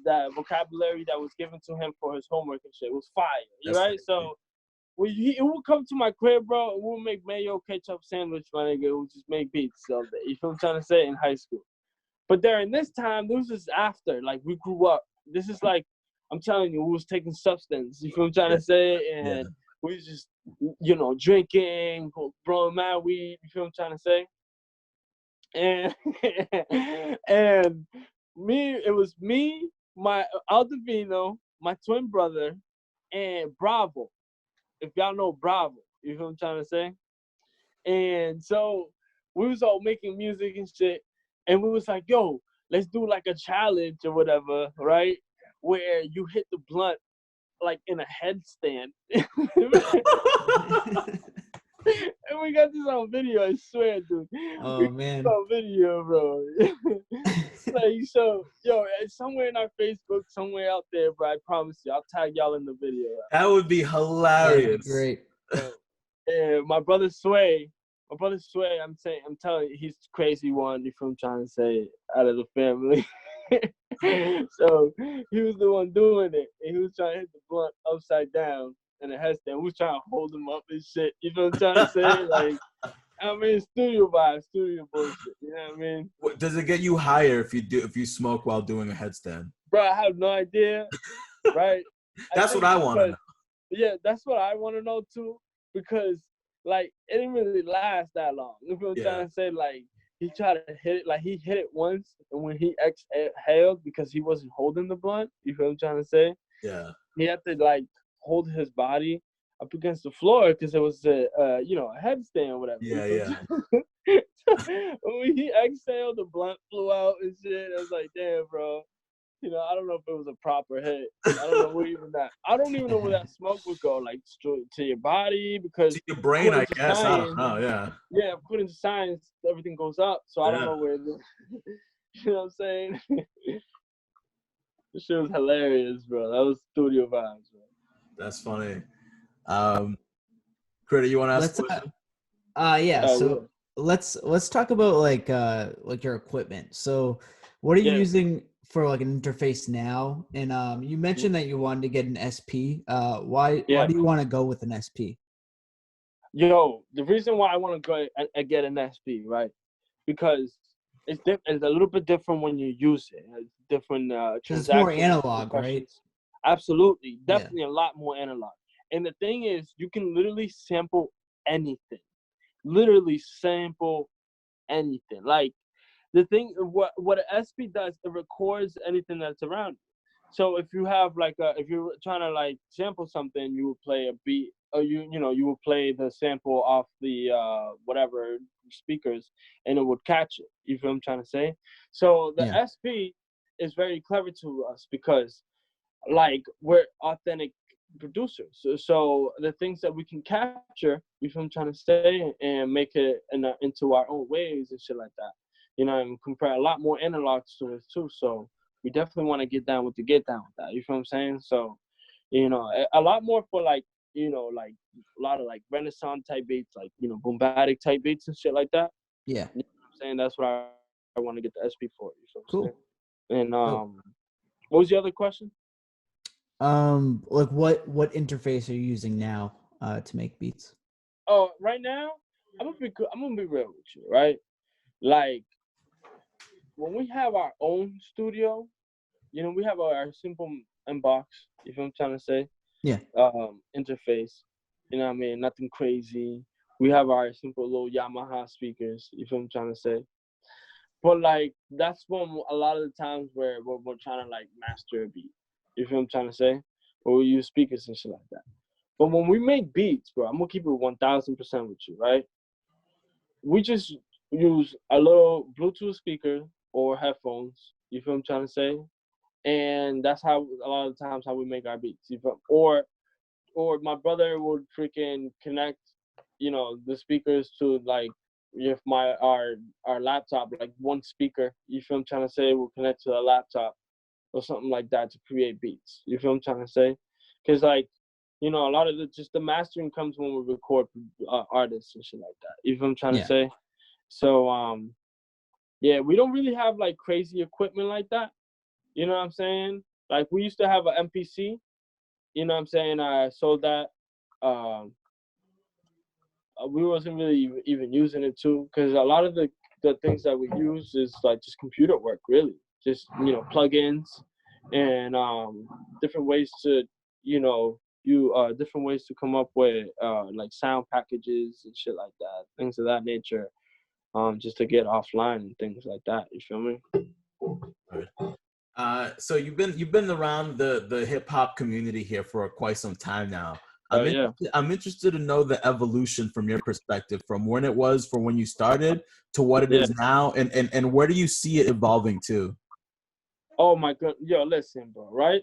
B: that vocabulary that was given to him for his homework and shit. It was fire. You right? So he would come to my crib, bro, and we'll make mayo ketchup sandwich, my nigga. We'll just make beats all day. You feel what I'm trying to say? In high school. But during this time, this was after. Like, we grew up. This is like, I'm telling you, we was taking substance. You feel what I'm trying to say? And we was just, drinking, blowing mad weed. You feel what I'm trying to say? And it was me, my Aldovino, my twin brother, and Bravo. If y'all know Bravo, you feel what I'm trying to say? And so we was all making music and shit, and we was like, yo, let's do like a challenge or whatever, right? Where you hit the blunt like in a headstand. And we got this on video, I swear, dude.
C: Oh man.
B: On video, bro. Like, so, yo, it's somewhere in our Facebook, somewhere out there, bro. I promise you, I'll tag y'all in the video.
A: That would be hilarious.
C: That'd be great.
B: And my brother Sway, I'm telling you, he's the crazy one, if I'm trying to say, out of the family. So he was the one doing it, and he was trying to hit the blunt upside down in a headstand. We was trying to hold him up and shit. You know what I'm trying to say? Like, I mean, studio vibes, studio bullshit. You know what I mean?
A: Does it get you higher if you smoke while doing a headstand?
B: Bro, I have no idea. Right?
A: That's what I want to know.
B: Yeah, that's what I want to know too. Because like it didn't really last that long. You know what I'm trying to say? Like he tried to hit it, like he hit it once, and when he exhaled because he wasn't holding the blunt, you feel what I'm trying to say?
A: Yeah.
B: He had to like hold his body up against the floor because it was a headstand or whatever.
A: Yeah.
B: When he exhaled, the blunt flew out and shit. I was like, damn, bro. You know, I don't know if it was a proper hit. I don't even know where that smoke would go, like straight to your body, because
A: to your brain, I guess.
B: Science,
A: I don't know. Yeah.
B: Yeah, according to science, everything goes up. So I don't know where. You know what I'm saying? This shit was hilarious, bro. That was studio vibes, bro.
A: That's funny. Critter, you want to ask a question?
C: Yeah. So let's talk about like your equipment. So what are you using for like an interface now? And you mentioned that you wanted to get an SP. Why do you want to go with an SP?
B: Yo, the reason why I want to go and get an SP, right? Because it's a little bit different when you use it. It's different.
C: It's more analog, right?
B: Absolutely, definitely a lot more analog. And the thing is, you can literally sample anything. Literally sample anything. Like the thing, what an SP does, it records anything that's around you. So if you have like if you're trying to like sample something, you would play a beat, or you would play the sample off the whatever speakers, and it would catch it. You feel what I'm trying to say? So the SP is very clever to us because like we're authentic producers. So the things that we can capture, you feel what I'm trying to say, and make it into our own ways and shit like that. You know, and compare a lot more analogs to it too. So we definitely want to get down with that. You feel what I'm saying? So, you know, a lot more for like, you know, like a lot of like Renaissance type beats, like, you know, bombastic type beats and shit like that.
C: Yeah.
B: You know what I'm saying? That's what I want to get the SP for. You feel what I'm saying? And what was the other question?
C: Like what interface are you using now to make beats?
B: Oh, right now, I'm gonna be real with you, right? Like when we have our own studio, you know, we have our simple inbox, you feel what I'm trying to say?
C: Yeah.
B: Interface. You know what I mean? Nothing crazy. We have our simple little Yamaha speakers, you feel what I'm trying to say? But like that's when a lot of the times where we're trying to like master a beat. You feel what I'm trying to say? Or we use speakers and shit like that. But when we make beats, bro, I'm gonna keep it 1000% with you, right? We just use a little Bluetooth speaker or headphones. You feel what I'm trying to say? And that's how a lot of the times how we make our beats. You feel? Or my brother would freaking connect, you know, the speakers to like if our laptop, like one speaker. You feel what I'm trying to say? Will connect to a laptop or something like that to create beats. You feel what I'm trying to say? Because like, you know, a lot of the mastering comes when we record artists and shit like that. You feel what I'm trying to say? So yeah, we don't really have like crazy equipment like that. You know what I'm saying? Like we used to have an MPC. You know what I'm saying? I sold that. We wasn't really even using it too, because a lot of the things that we use is like just computer work, really. Just, you know, plugins and different ways to, you know, different ways to come up with like sound packages and shit like that, things of that nature, just to get offline and things like that. You feel me?
A: So you've been around the hip hop community here for quite some time now.
B: Yeah.
A: I'm interested to know the evolution from your perspective, from when it was from when you started to what it is now, and where do you see it evolving to?
B: Oh my god, yo, listen, bro. Right?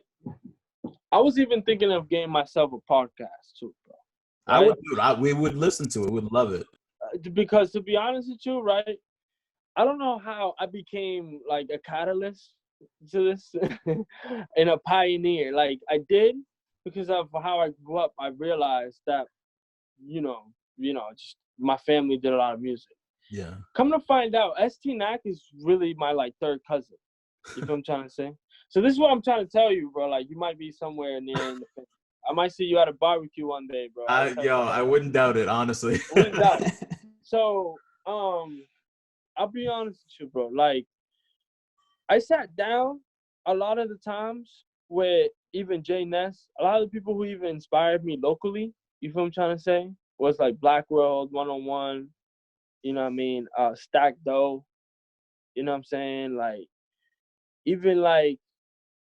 B: I was even thinking of getting myself a podcast too, bro.
A: I
B: Right?
A: would, we would listen to it. We'd love it.
B: Because to be honest with you, right? I don't know how I became like a catalyst to this and a pioneer. Like I did because of how I grew up. I realized that, just my family did a lot of music.
A: Yeah.
B: Come to find out, ST Nack is really my like third cousin. You know what I'm trying to say? So this is what I'm trying to tell you, bro. Like you might be somewhere near in the family. I might see you at a barbecue one day, bro.
A: I wouldn't doubt it, honestly.
B: I wouldn't doubt it. So, I'll be honest with you, bro. Like, I sat down a lot of the times with even Jay Ness, a lot of the people who even inspired me locally, you feel what I'm trying to say, was like Black World, 101, you know what I mean? Stack Dough, you know what I'm saying?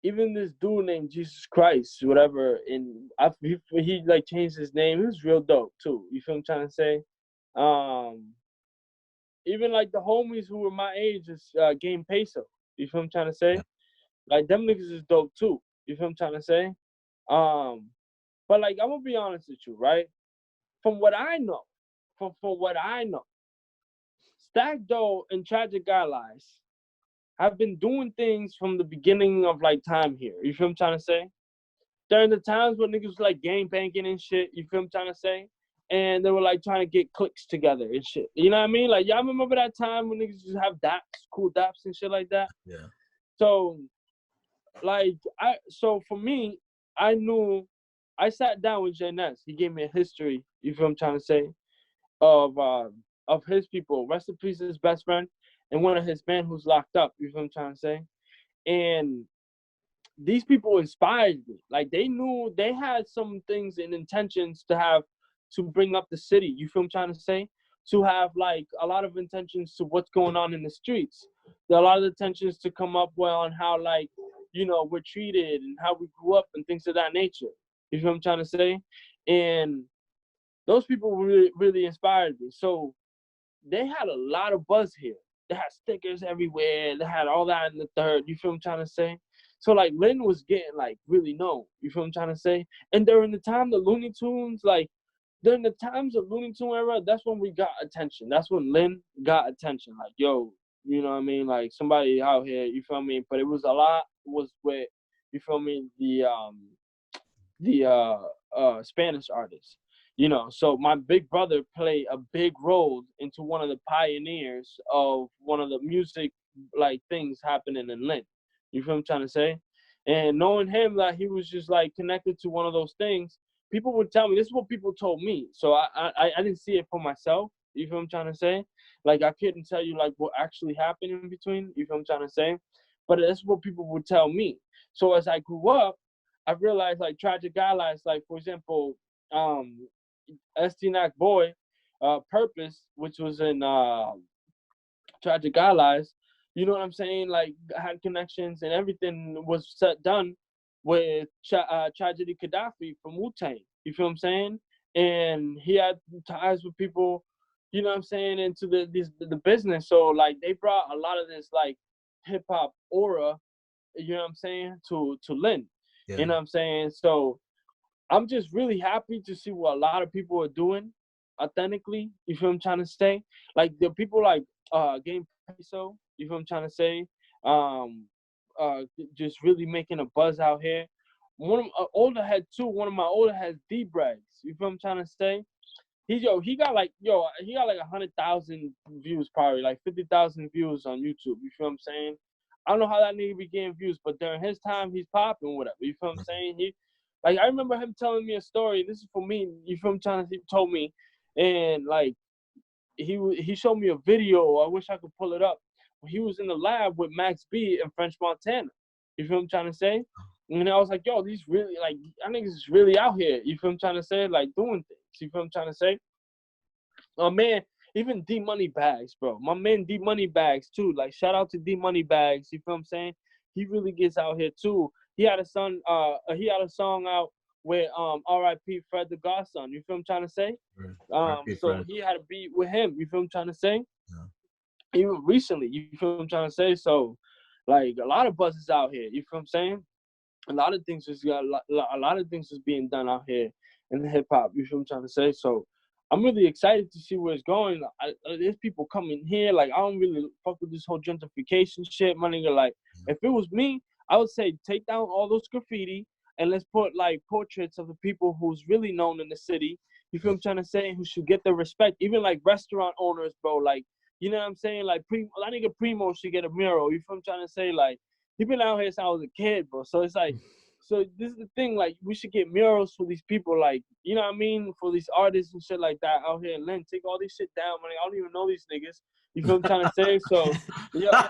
B: Even this dude named Jesus Christ, whatever, he like changed his name. He was real dope too. You feel what I'm trying to say? Even like the homies who were my age is Game Peso. You feel what I'm trying to say?
A: Yeah.
B: Like them niggas is dope too. You feel what I'm trying to say? But like I'm gonna be honest with you, right? From what I know, Stack Dough and Tragic Allies have been doing things from the beginning of like time here. You feel what I'm trying to say? During the times when niggas was like gang banking and shit, you feel what I'm trying to say? And they were like trying to get cliques together and shit. You know what I mean? Like y'all remember that time when niggas just have daps, cool daps and shit like that?
A: Yeah.
B: So for me, I sat down with Jay Ness. He gave me a history, you feel what I'm trying to say, of his people. Rest in peace, his best friend, and one of his men who's locked up, you feel what I'm trying to say? And these people inspired me. Like they knew they had some things and intentions to bring up the city. You feel what I'm trying to say? To have like a lot of intentions to what's going on in the streets. There are a lot of intentions to come up with on how like, we're treated and how we grew up and things of that nature. You feel what I'm trying to say? And those people really, really inspired me. So they had a lot of buzz here. They had stickers everywhere. They had all that in the third. You feel what I'm trying to say? So like Lynn was getting like really known. You feel what I'm trying to say? And during the time the Looney Tunes, like during the times of Looney Tune era, that's when we got attention. That's when Lynn got attention. Like, yo, you know what I mean? Like somebody out here, you feel me? But it was a lot was with, you feel me, the Spanish artists. So my big brother played a big role into one of the pioneers of one of the music like things happening in Lynn. You feel what I'm trying to say? And knowing him that he was just like connected to one of those things, people would tell me, this is what people told me. So I didn't see it for myself. You feel what I'm trying to say? Like I couldn't tell you like what actually happened in between. You feel what I'm trying to say? But that's what people would tell me. So as I grew up, I realized like Tragic Allies, like for example, ST Nack Boy, Purpose, which was in Tragic Allies, you know what I'm saying? Like had connections and everything was done with Tragedy Gaddafi from Wu-Tang. You feel what I'm saying? And he had ties with people, you know what I'm saying, into the business. So like they brought a lot of this like hip hop aura, you know what I'm saying, to Lynn.
A: Yeah.
B: You know what I'm saying? So I'm just really happy to see what a lot of people are doing authentically. You feel what I'm trying to say? Like the people like Game Peso, you feel what I'm trying to say? Just really making a buzz out here. One of one of my older heads, D-Bregs. You feel what I'm trying to say? He got like 100,000 views, probably like 50,000 views on YouTube. You feel what I'm saying? I don't know how that nigga be getting views, but during his time, he's popping, whatever. You feel what I'm saying? Like I remember him telling me a story. This is for me. You feel what I'm trying to say? He told me, and like he showed me a video. I wish I could pull it up. He was in the lab with Max B and French Montana. You feel what I'm trying to say? And I was like, yo, these really like I niggas is really out here. You feel what I'm trying to say? Like doing things. You feel what I'm trying to say? Oh man, even D Money Bags, bro. My man D Money Bags too. Like shout out to D Money Bags. You feel what I'm saying? He really gets out here too. He had a song out with R.I.P. Fred the Godson. You feel what I'm trying to say? So he had a beat with him. You feel what I'm trying to say? Yeah. Even recently, you feel what I'm trying to say? So, like, a lot of buzzes out here. You feel what I'm saying? A lot of things a lot of things is being done out here in the hip hop. You feel what I'm trying to say? So I'm really excited to see where it's going. There's people coming here. Like, I don't really fuck with this whole gentrification shit, my nigga. Like, if it was me, I would say take down all those graffiti and let's put like portraits of the people who's really known in the city. You feel what I'm trying to say? Who should get the respect. Even like restaurant owners, bro. Like, you know what I'm saying? Like, I think Primo should get a mural. You feel what I'm trying to say? Like, he been out here since I was a kid, bro. So it's like, so this is the thing. Like, we should get murals for these people. Like, you know what I mean? For these artists and shit like that out here in Lynn. Take all this shit down, man. I don't even know these niggas. You feel what I'm trying to say? So, yeah,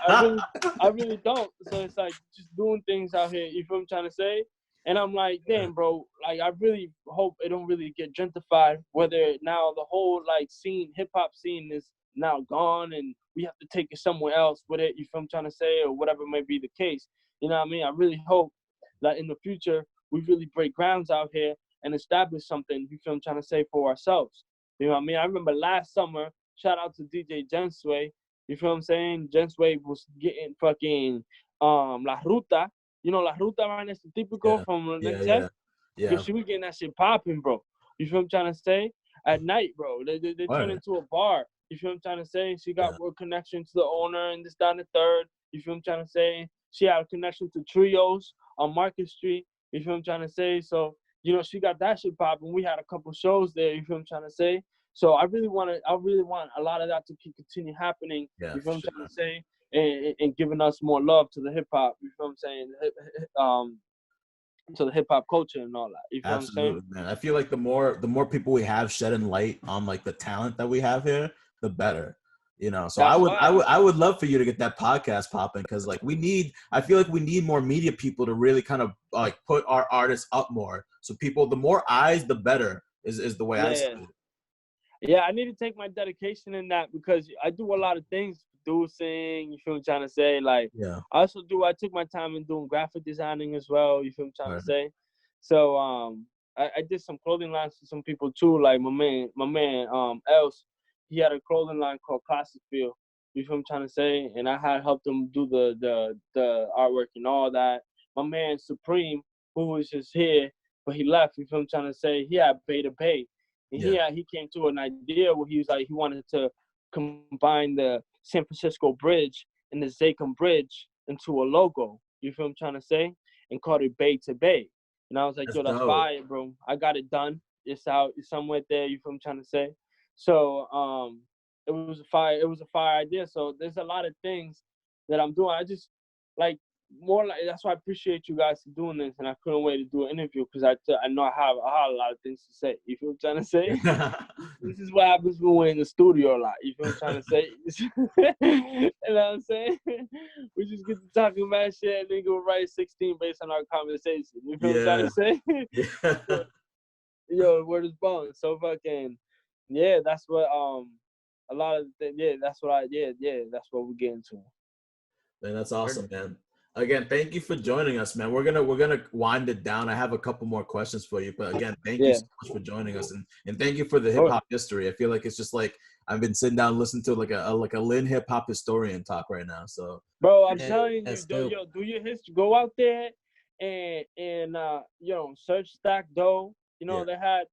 B: I really don't. So it's like just doing things out here. You feel what I'm trying to say? And I'm like, damn, bro. Like, I really hope it don't really get gentrified. Whether now the whole like scene, hip hop scene is now gone and we have to take it somewhere else with it, you feel what I'm trying to say, or whatever may be the case. You know what I mean? I really hope that in the future we really break grounds out here and establish something, you feel what I'm trying to say, for ourselves. You know what I mean? I remember last summer, shout out to DJ Jensway, you feel what I'm saying? Jensway was getting fucking La Ruta. You know La Ruta, man, it's typical from Lenche. Yeah. She was getting that shit popping, bro. You feel what I'm trying to say? At night, bro. They turned into a bar. You feel what I'm trying to say? She got more connection to the owner and this, down the third. You feel what I'm trying to say? She had a connection to Trios on Market Street. You feel what I'm trying to say? So, you know, she got that shit popping. We had a couple shows there. You feel what I'm trying to say? So I really want a lot of that to continue happening. Yeah, you feel what I'm trying to say? And giving us more love to the hip hop. You feel what I'm saying? To the hip hop culture and all that. You feel
A: Absolutely,
B: what I'm saying?
A: Man. I feel like the more people we have shedding light on like the talent that we have here, the better. You know, so I would love for you to get that podcast popping, because like I feel like we need more media people to really kind of like put our artists up more. So people, the more eyes, the better is the way I see it.
B: Yeah, I need to take my dedication in that, because I do a lot of things, producing, you feel what I'm trying to say? Like, I took my time in doing graphic designing as well, you feel what I'm trying to say? So, I did some clothing lines for some people too, like my man, Else, he had a clothing line called Classic Feel, you feel what I'm trying to say? And I had helped him do the artwork and all that. My man, Supreme, who was just here, but he left, you feel what I'm trying to say? He had Beta Bay. And he came to an idea where he was like, he wanted to combine the San Francisco Bridge and the Zachem Bridge into a logo. You feel what I'm trying to say? And called it Bay to Bay. And I was like, that's fire, bro. I got it done. It's out. It's somewhere there. You feel what I'm trying to say? So it was a fire idea. So there's a lot of things that I'm doing. I just like more like, that's why I appreciate you guys for doing this, and I couldn't wait to do an interview, because I know I have a lot of things to say. You feel what I'm trying to say? This is what happens when we're in the studio a lot. You feel what I'm trying to say? You know what I'm saying? We just get to talking about shit, and then go write 16 based on our conversation. You feel what I'm trying to say? Yo, word is bone. So fucking that's what a lot of that's what that's what we get into.
A: Man, that's awesome, man. Again, thank you for joining us, man. We're gonna wind it down. I have a couple more questions for you, but again, thank you so much for joining us, and thank you for the hip hop history. I feel like it's just like I've been sitting down listening to like a Lynn hip hop historian talk right now. So, bro,
B: I'm telling you, do your history. Go out there and search Stack Doe. You know, they had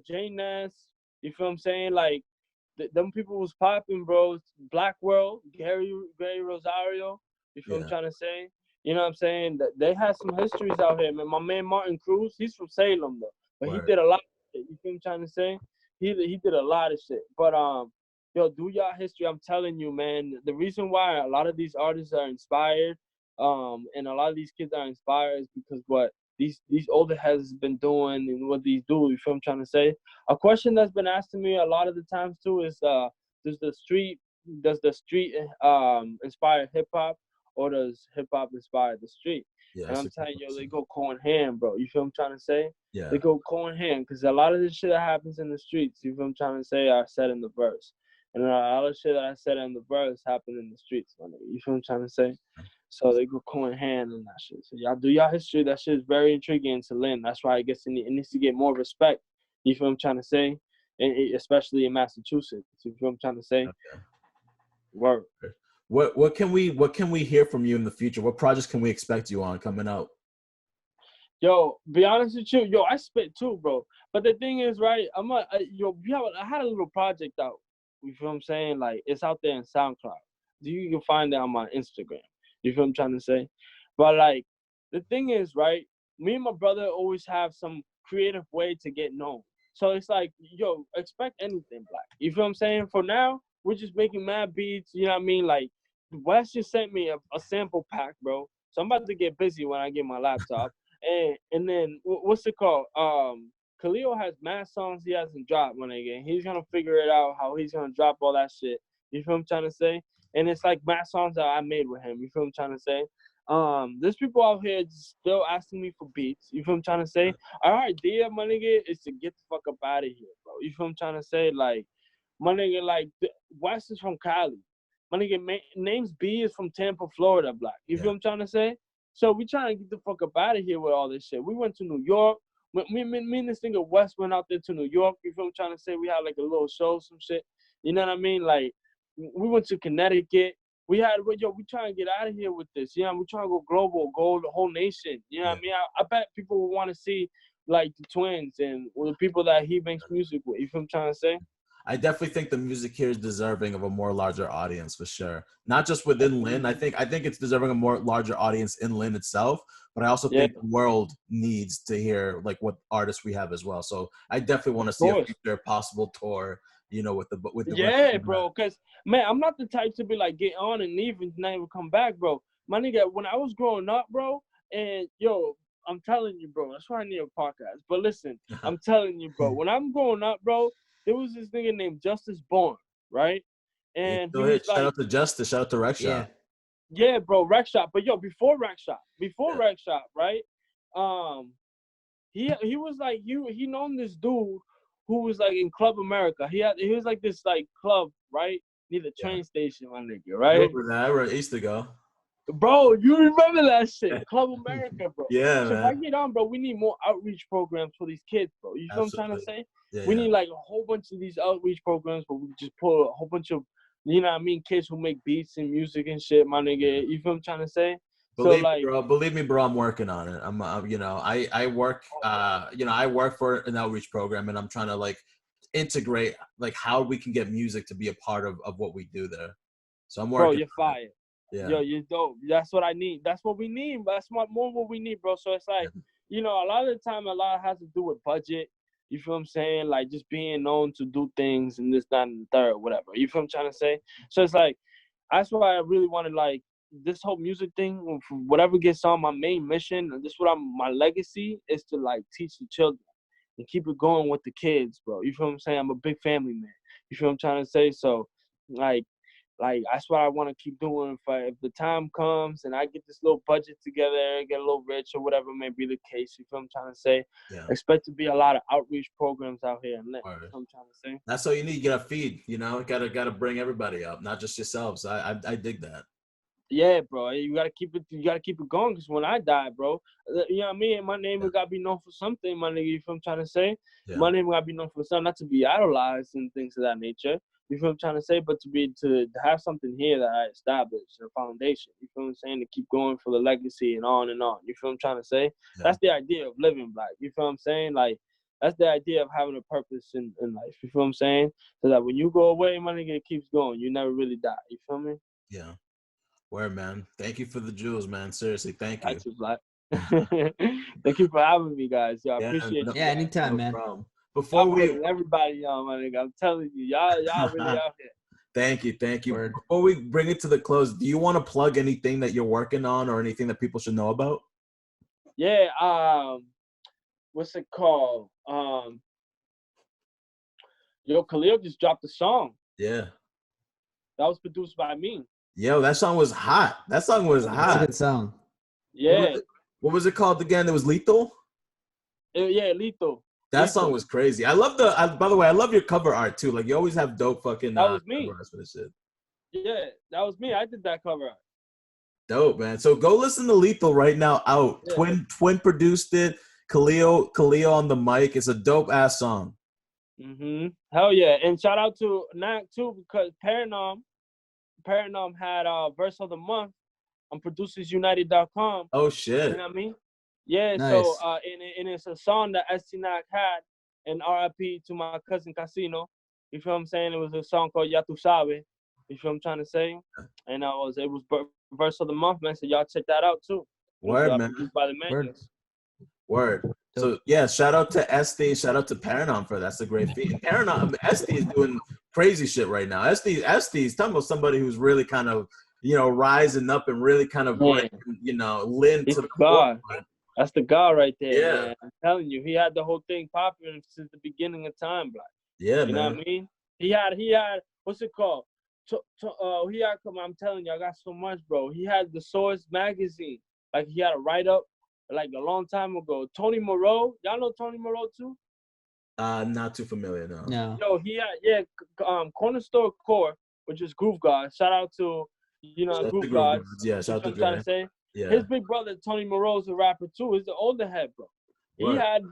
B: Jane Ness. You feel what I'm saying? Like them people was popping, bro. Black World, Gary Rosario. You feel what I'm trying to say? You know what I'm saying? They had some histories out here, man. My man Martin Cruz, he's from Salem though, but he did a lot of shit. You feel what I'm trying to say? He did a lot of shit. But do y'all history. I'm telling you, man. The reason why a lot of these artists are inspired, and a lot of these kids are inspired is because what these older heads have been doing and what these do. You feel what I'm trying to say? A question that's been asked to me a lot of the times too is, does the street inspire hip hop, or does hip hop inspire the street? Yeah, and I'm telling you, they go co in hand, bro. You feel what I'm trying to say? Yeah. They go co in hand, because a lot of the shit that happens in the streets, you feel what I'm trying to say, are said in the verse. And a lot of shit that I said in the verse happened in the streets, my nigga. You feel what I'm trying to say? So they go coin hand and that shit. So y'all do y'all history. That shit is very intriguing to Lynn. That's why I guess it needs to get more respect. You feel what I'm trying to say? And especially in Massachusetts. You feel what I'm trying to say?
A: Okay.
B: Word.
A: What can we hear from you in the future? What projects can we expect you on coming out?
B: Yo, be honest with you, I spit too, bro. But the thing is, right? I had a little project out. You feel what I'm saying? Like, it's out there in SoundCloud. You can find it on my Instagram. You feel what I'm trying to say? But like, the thing is, right? Me and my brother always have some creative way to get known. So it's like, yo, expect anything, Black. You feel what I'm saying? For now, we're just making mad beats. You know what I mean? Like, Wes just sent me a sample pack, bro. So I'm about to get busy when I get my laptop. And then what's it called? Khalil has mad songs he hasn't dropped, my nigga. He's gonna figure it out how he's gonna drop all that shit. You feel what I'm trying to say? And it's like mad songs that I made with him. You feel what I'm trying to say? There's people out here still asking me for beats. You feel what I'm trying to say? Our idea, my nigga, is to get the fuck up out of here, bro. You feel what I'm trying to say? Like, my nigga, like, West is from Cali. My nigga, name's B is from Tampa, Florida, Black. You feel what I'm trying to say? So we trying to get the fuck up out of here with all this shit. We went to New York. Me and this nigga West went out there to New York. You feel what I'm trying to say? We had like a little show, some shit. You know what I mean? Like, we went to Connecticut. We trying to get out of here with this. You know, we trying to go global, go the whole nation. You know what I mean? I bet people will want to see, like, the twins and the people that he makes music with. You feel what I'm trying to say?
A: I definitely think the music here is deserving of a more larger audience for sure. Not just within Lynn. I think it's deserving of a more larger audience in Lynn itself. But I also think the world needs to hear like what artists we have as well. So I definitely want to see a future possible tour. You know, with the
B: bro. Because man, I'm not the type to be like get on and leave and never come back, bro. My nigga, when I was growing up, bro, and yo, I'm telling you, bro, that's why I need a podcast. But listen, I'm telling you, bro, when I'm growing up, bro, there was this nigga named Justice Born, right? And he was
A: shout out to Justice, shout out to Rec Shop.
B: Yeah, bro, Rec Shop. But yo, before Rec Shop, right? He was like he known this dude who was like in Club America. He was like this like club, right? Near the train station, my nigga, right?
A: I remember that. I used to go.
B: Bro, you remember that shit. Club America, bro.
A: Yeah,
B: so
A: man.
B: If I get on, bro, we need more outreach programs for these kids, bro. You feel what I'm trying to say? We need like a whole bunch of these outreach programs where we just pull a whole bunch of, you know what I mean, kids who make beats and music and shit, my nigga. You feel what I'm trying to say?
A: Believe me, bro, I'm working on it. I work I work for an outreach program, and I'm trying to like integrate like how we can get music to be a part of what we do there. So I'm working.
B: Bro, you're fired.
A: Yeah.
B: Yo, you're dope. That's what I need. That's what we need. That's more what we need, bro. So it's like, you know, a lot of the time, a lot has to do with budget. You feel what I'm saying? Like just being known to do things and this, that, and the third, whatever. You feel what I'm trying to say? So it's like, that's why I really wanted like this whole music thing, whatever gets on my main mission, and my legacy is to like teach the children and keep it going with the kids, bro. You feel what I'm saying? I'm a big family man. You feel what I'm trying to say? So like that's what I want to keep doing. If the time comes and I get this little budget together, get a little rich or whatever may be the case, you feel what I'm trying to say?
A: Yeah.
B: Expect to be a lot of outreach programs out here. You know what I'm trying to say?
A: That's all you need. You gotta feed. You know, gotta bring everybody up, not just yourselves. I dig that.
B: Yeah, bro. You gotta keep it going, because when I die, bro, you know what I mean? My name gotta be known for something, my nigga. You feel what I'm trying to say? Yeah. My name gotta be known for something, not to be idolized and things of that nature. You feel what I'm trying to say? But to have something here that I established, a foundation. You feel what I'm saying? To keep going for the legacy and on and on. You feel what I'm trying to say? Yeah. That's the idea of living Black. You feel what I'm saying? Like, that's the idea of having a purpose in life. You feel what I'm saying? So that when you go away, my nigga, it keeps going. You never really die. You feel me?
A: Yeah. Word, man. Thank you for the jewels, man. Seriously, thank you.
B: That's Black. Thank you for having me, guys. Y'all appreciate you.
C: Yeah, anytime, man.
A: Before we
B: everybody on, my nigga, I'm telling you, y'all really out here.
A: Thank you. Word. Before we bring it to the close, do you want to plug anything that you're working on or anything that people should know about?
B: Yeah. What's it called? Khalil just dropped a song.
A: Yeah.
B: That was produced by me.
A: Yo, that song was hot. That's a good
C: song.
B: Yeah.
A: What was it called again? It was Lethal?
B: Yeah, Lethal.
A: That song was crazy. I love by the way, I love your cover art too. Like you always have dope fucking
B: that was me.
A: cover arts for this shit.
B: Yeah, that was me. I did that cover art.
A: Dope, man. So go listen to Lethal right now. Out.
B: Yeah.
A: Twin produced it. Khalil on the mic. It's a dope ass song.
B: Hell yeah. And shout out to Knack too, because Paranorm had verse of the month on producersunited.com.
A: Oh shit.
B: You know what I mean? Yeah,
C: Nice.
B: so and it's a song that ST Knack had, and RIP to my cousin Casino. You feel what I'm saying? It was a song called Ya Tu Sabe. You feel what I'm trying to say? And it was verse of the month, man. So y'all check that out too.
A: Word, man.
B: Produced by the Manians.
A: Word. So yeah, shout out to Esty, shout out to Paranorm for that's a great feat. And Paranorm, Esty is doing crazy shit right now. Esty's talking about somebody who's really kind of, rising up and really kind of bring, Lynn
B: He's
A: to the
B: God.
A: forefront.
B: That's the guy right there.
A: Yeah.
B: Man. I'm telling you, he had the whole thing popping since the beginning of time, Black.
A: Yeah,
B: You know what I mean? He had what's it called? I'm telling you, I got so much, bro. He had the Source magazine. Like he had a write up like a long time ago. Tony Moreau, y'all know Tony Moreau too?
A: Not too familiar, no.
C: No.
B: Yo, he had Corner Store Core, which is Groove God. Shout out to Groove God.
A: Yeah, shout out to
B: I'm trying to say.
A: Yeah.
B: His big brother Tony Moreau is a rapper too. He's the older head, bro. He had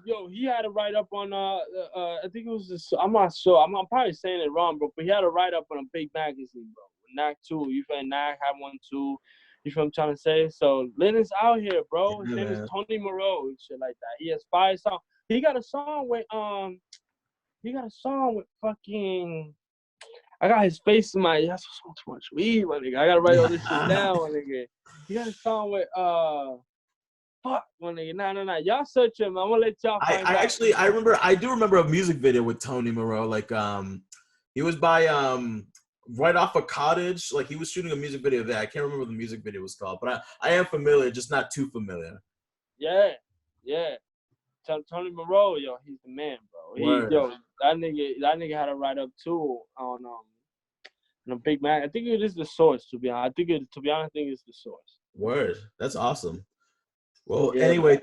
B: a write up on I think it was I'm not sure. I'm probably saying it wrong, bro. But he had a write up on a big magazine, bro. Knack too. You feel Knack had one too. You feel what I'm trying to say? So Lynn is out here, bro. His name is Tony Moreau and shit like that. He has 5 songs. He got a song with fucking. I got his face in my. That's so much weed, my nigga. I gotta write all this shit down, my nigga. He got a song with fuck, my nigga. Nah. Y'all search him. I'm gonna let y'all find out.
A: I do remember a music video with Tony Moreau. Like he was by right off a cottage. Like he was shooting a music video there. I can't remember what the music video was called, but I am familiar, just not too familiar.
B: Yeah. Tony Moreau, yo, he's the man, bro. That nigga had a write up too on a big man. I think it is the Source, to be honest. I think it's the Source.
A: Word. That's awesome. Well, anyway,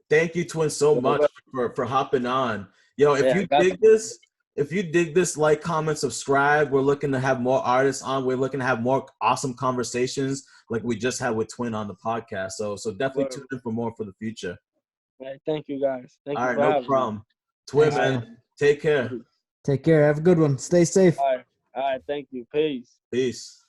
A: thank you, Twin, so much for hopping on. Yo, if you dig this, like, comment, subscribe. We're looking to have more artists on. We're looking to have more awesome conversations like we just had with Twin on the podcast. So definitely tune in for more for the future.
B: All right, thank you guys. Thank you.
A: All right, no problem. Twin, man. Take care.
C: Take care. Have a good one. Stay safe.
B: All right, thank you. Peace.